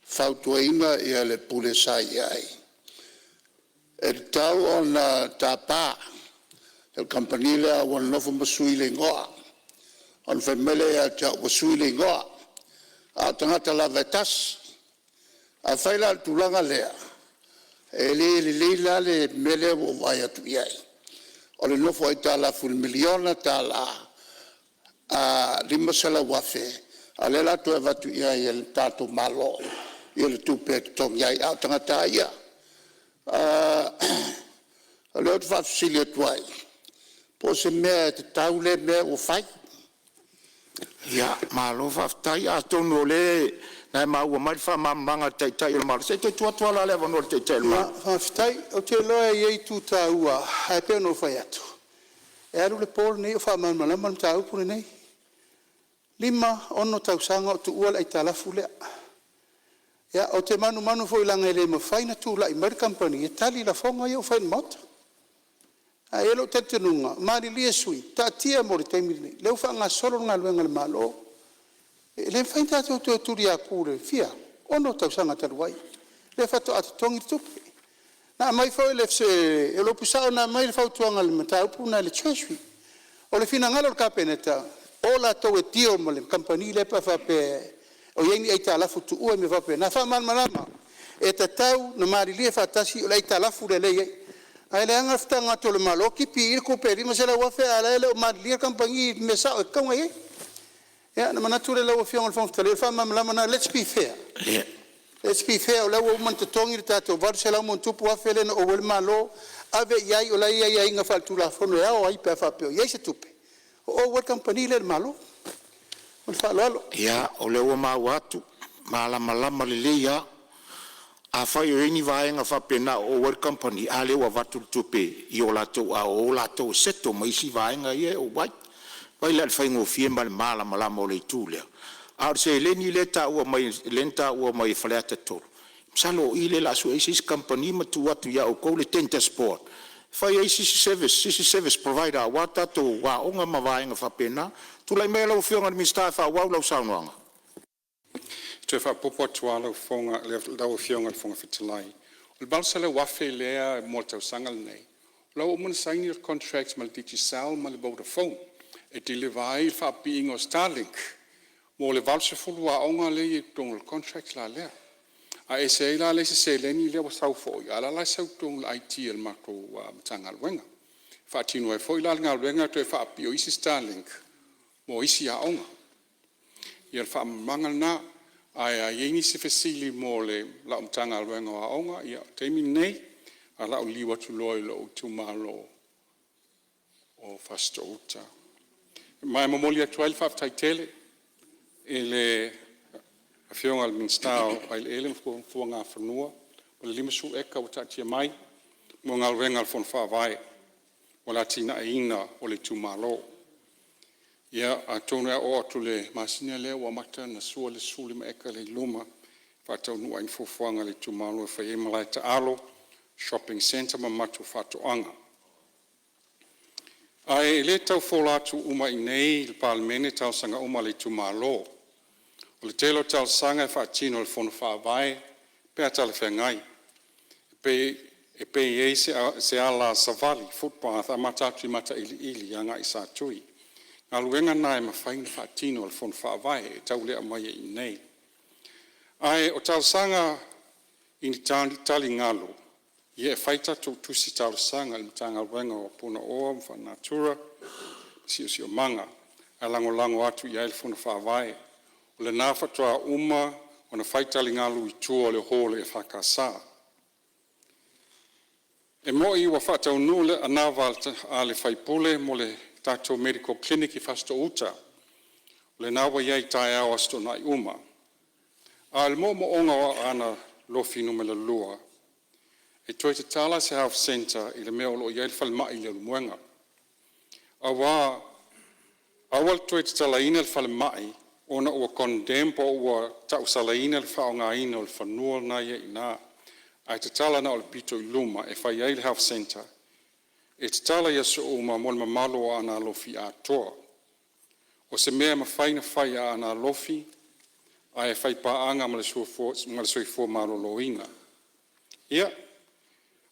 fautuina e le pulesai ai el tau ona tapa el campanile a wan no fo suile ngoa on famele a cha suile ngoa a tangata la vetas a faila tulanga lea le la le mele o vai atu iai o le no foi Tala ful miliona Tala a lima sala wafe a le la tu evatu iai el tato malo il tupe tong iai a tangata ia a le o fa silia tuai po se me te taule me o fai
ia malo fa tai a tono le na mau mai fa manga tai o mal se te tua la leva no te ma
fa tai o te loe ye tu taua ai pe no fai atu e aru le por nei fa man tau pune nei lima ono tau sanga tu ua ai Tala fule ya o te manu foi langa le mo fai na tu la i mer company e tali la fonga yo fai mot a elo tetenunga mari lie sui ta tia mo te mi le fa nga solo nga luenga le malo le fai ta tu ria kure fia ono tau sanga taruai le fa to at tongi tupe na mai foi le se elo pusao na mai fa tuanga le mata puna le cheswi o le fina ngalo ka peneta o la to e tio mo le company le pa fa pe o yengi ai Tala futu o me va pe na fa man malama e tau na mari lie fa tasi o le Tala fu le ai le anga ftanga to le malo ki pi ko peri ma se la wa fe ala le o mari compagnie me sa o ka ngai ya na mana tu le lo fiong fong tele fa ma na let's be fair let's be fair o o man to tongi ta to var se la mon tu po fe le o wel malo ave yai o la yai nga fa tu la fono ya o ai pe fa pe yai se tupe o wel compagnie le malo o fa lo
ia o le o ma watu malama le ia a fai o ini vaenga fa pena o work company a le wa vatu tupe i o lato a o lato seto mai si vaenga ie o vai la fai ngo fie mal mala mo le tule a se le ni le ta o mai lenta o mai falata to salo ile la su isi company ma tu watu ya o ko le tenta sport fai isi service provider wata to wa onga ma vaenga fa pena tu lai mela o fionga mi sta fa wa lo saunga
Te fa popo tuala fonga le lau fionga fonga fitalai. O balsa le wafe lea mo tau sangal nei. Lau mun sign contracts mal digital mal Vodafone. E te le vai fa being o Starlink. Mo le valse fulu a onga le tong contracts la lea. A ese la le se leni le wa sau foi. Ala la sau tong IT el mako tangal wenga. Fa tino e foi la ngal wenga te fa pio isi Starlink. Mo isi a onga. Ia fa mangal na ai Iuni se fesili mo le la umtanga alwenga wa onga ia teimi nei a la liwa tu loi lo tu malo o fasto uta mai momolia 12 taitele ele afionga al minstao ai ele fu nga fanua o le lima su eka o tatia mai mo ngal wenga fon fa vai o la tina ina o le tu malo ia a tonu o atu le masina le wa mata na sua le suli ma eka le luma fa tonu ai fofuanga le tumalo fa e Malae ta alo shopping center ma matu fa to anga Ai le tau wholatu uma I nei le palemene tau sanga uma le tumalo. O le telo tau sanga e whaatino le whono whaavai, pēa tala whengai. E pe ei se ala savali, footpath, a matatu I mata ili anga I sa tui. Ngā luenga nai ma whaina whaatino le whono whaavai, e tau lea mai I nei. Ai o tau sanga I ni tali ngalo, Ie whaita tō tusi tau sanga le matanga wenga o puna oa, mwha natura, si o manga, a lango atu I aile whuna whaavai. O le nā whatua uma, o na whaita li ngalu I tua le hole e whakasa. E mo I wa whatau nule a nāwa a le whaipule mo le tātou medical clinic I whasto uta. O le nāwa iai tai au asto nai uma. A le mo onga o Aana Alofi numela lua. E toi te Tala se health center I le mea o lo iai le whalemai le lumuenga. Awal toi te Talanoaina le whalemai, ona ua condemn po ua tau salaina le whaongaina o le whanua na ia I nā. Ai te Tala na o le pito I luma e whai ai le health center. E te Tala ia so uma mo le mamalo o Aana Alofi a toa. O se mea mawhaina whai a Aana Alofi, ai e whai paanga ma le soifua maloloinga. Ia,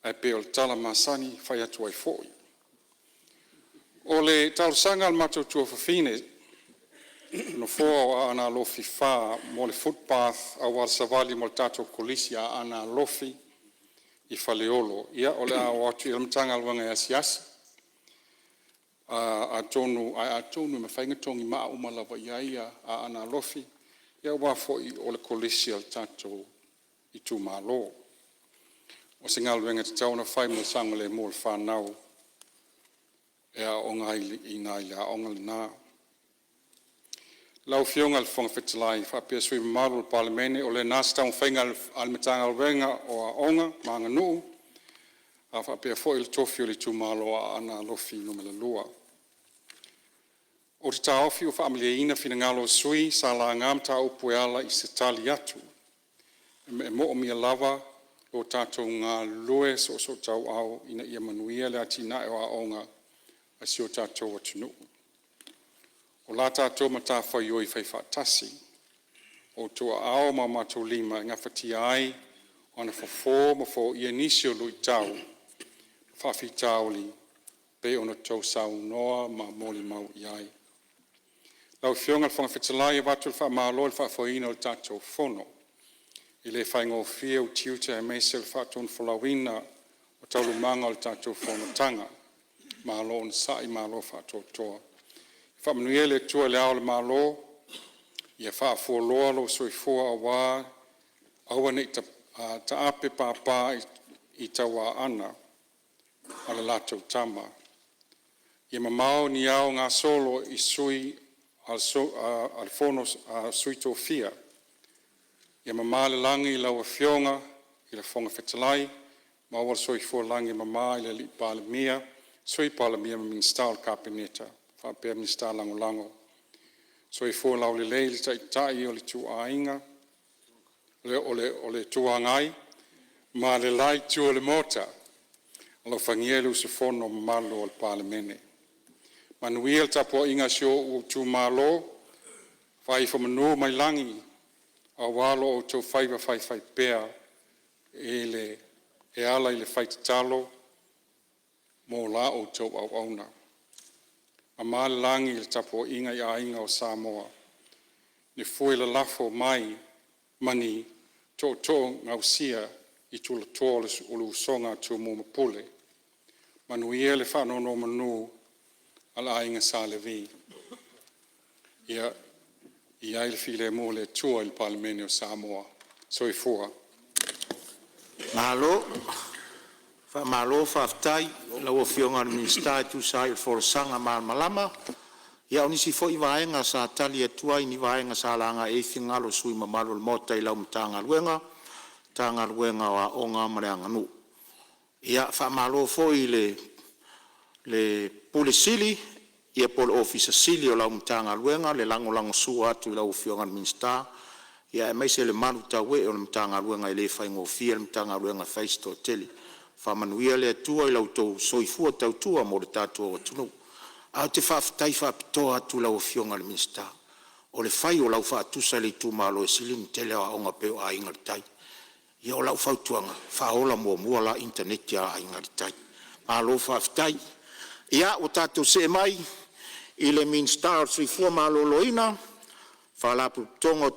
ai pe o le Tala masani whai atu ai fōi. O le taurasanga al matautua whawhine, no fōa o Aana Alofi whā mo le footpath a wal savali mo le tātou kolisi a Aana Alofi I whaleolo. Ia o le a o atu I le matanga alwanga I asiasi. A tonu me whaingatongi maa umalawa iaia a Aana Alofi. Ia wafo I o le kolisi al tātou I tū mālo. O se ngalwenga te tauna whai mo sanga le mo le whanau. Ea o ngai I ngai la o ngai nā. Lau fionga le whonga whetalai, Apia sui maru le palemene, o le nāsa taun whainga al metanga alwenga o a onga, Mulinu'u, a Apia fo il tofi o le tūmalo a Aana Alofi numela lua. O te taofi o whaamiliaina whina ngalo sui, sa la ngam ta upu ala I se tali atu. E mo o mia lava, o tātou ngā lue so tau au, ina ia manuia le ati na e o a onga, a si o tātou atunu. O la tātou mata whai oi whai whatasi. O tua ao ma mātou lima, ngā whati ai, o na whafo ma who ia nisi o lui tau, whawhi tauli, pe o na tau sau noa ma moli mau iai. Lau whionga whanga whetalai e watu wha mālo le whawhaina o tātou whono. I le whaingo whia o tiuta e meise le whatun whalawina o taulumanga o tātou whono tanga. Mālo on sai mālo whatotoa. Whamanuia le tua le ao le mālo, ia whaafua lo soifua a wā, aua nei ta ape pāpā I taua ana, a le lātou tama. Ia mamao ni ao ngā solo I sui al fono sui tō fia. Ia mamā le langi I laua whionga, I le whonga whetalai, maua soifua langi mamā I le li pālemia, sui pālemia ma minsta o le kāpeneta. Apia minsta lango. So I fō lau le lei le tai o le tu ainga, o le tu angai, ma le lai tu o le mota, alo whangielu se whono malo o le palemene. Manuia le tapo inga sio o tu malo, whai whamanu mai langi, a walo o tau whaiwa whai pēa, e ala I le whai talo, mō la o tau au auna. A mālangi le tapo inga I ainga o Samoa. Ne fui le lafo mai mani tō ngausia I tula tō le ulu songa tū mōmapule. Manuia le whanono manu ala ainga sa le vi. Ia ai le file mo le tua I palemene o Samoa. So I fua.
Malo. Malo whaftai, lau o whionga ni minsta tu sai for sanga malama. Ia o nisi fo I vaenga sa tali atua I ni vaenga sa langa e whingalo sui mamalo le mota I lau mtanga luenga wa onga mareanga nu. Ia whamalo fo I le pulisili, ia pol officer sili o lau mtanga luenga, le lango sua atu lau whionga ni minsta. Ia e maise le manu tawe o le mtanga luenga I le whaingo fia le mtanga luenga face to teli. Whamanuia le atua I lau tau soifua tautua mo le tātua o tunu. A te whaafitai whaapitoa atu lau fionga le minsta. O le whai o lau whaatusa le tu malo e silin te leo aonga peo a inga le tai. Ia o lau whautuanga, whaola mua la internet ia a inga le tai. Malo whaafitai. Ia o tātou se mai, i le minsta o sifua malo loina, whaalapu tongo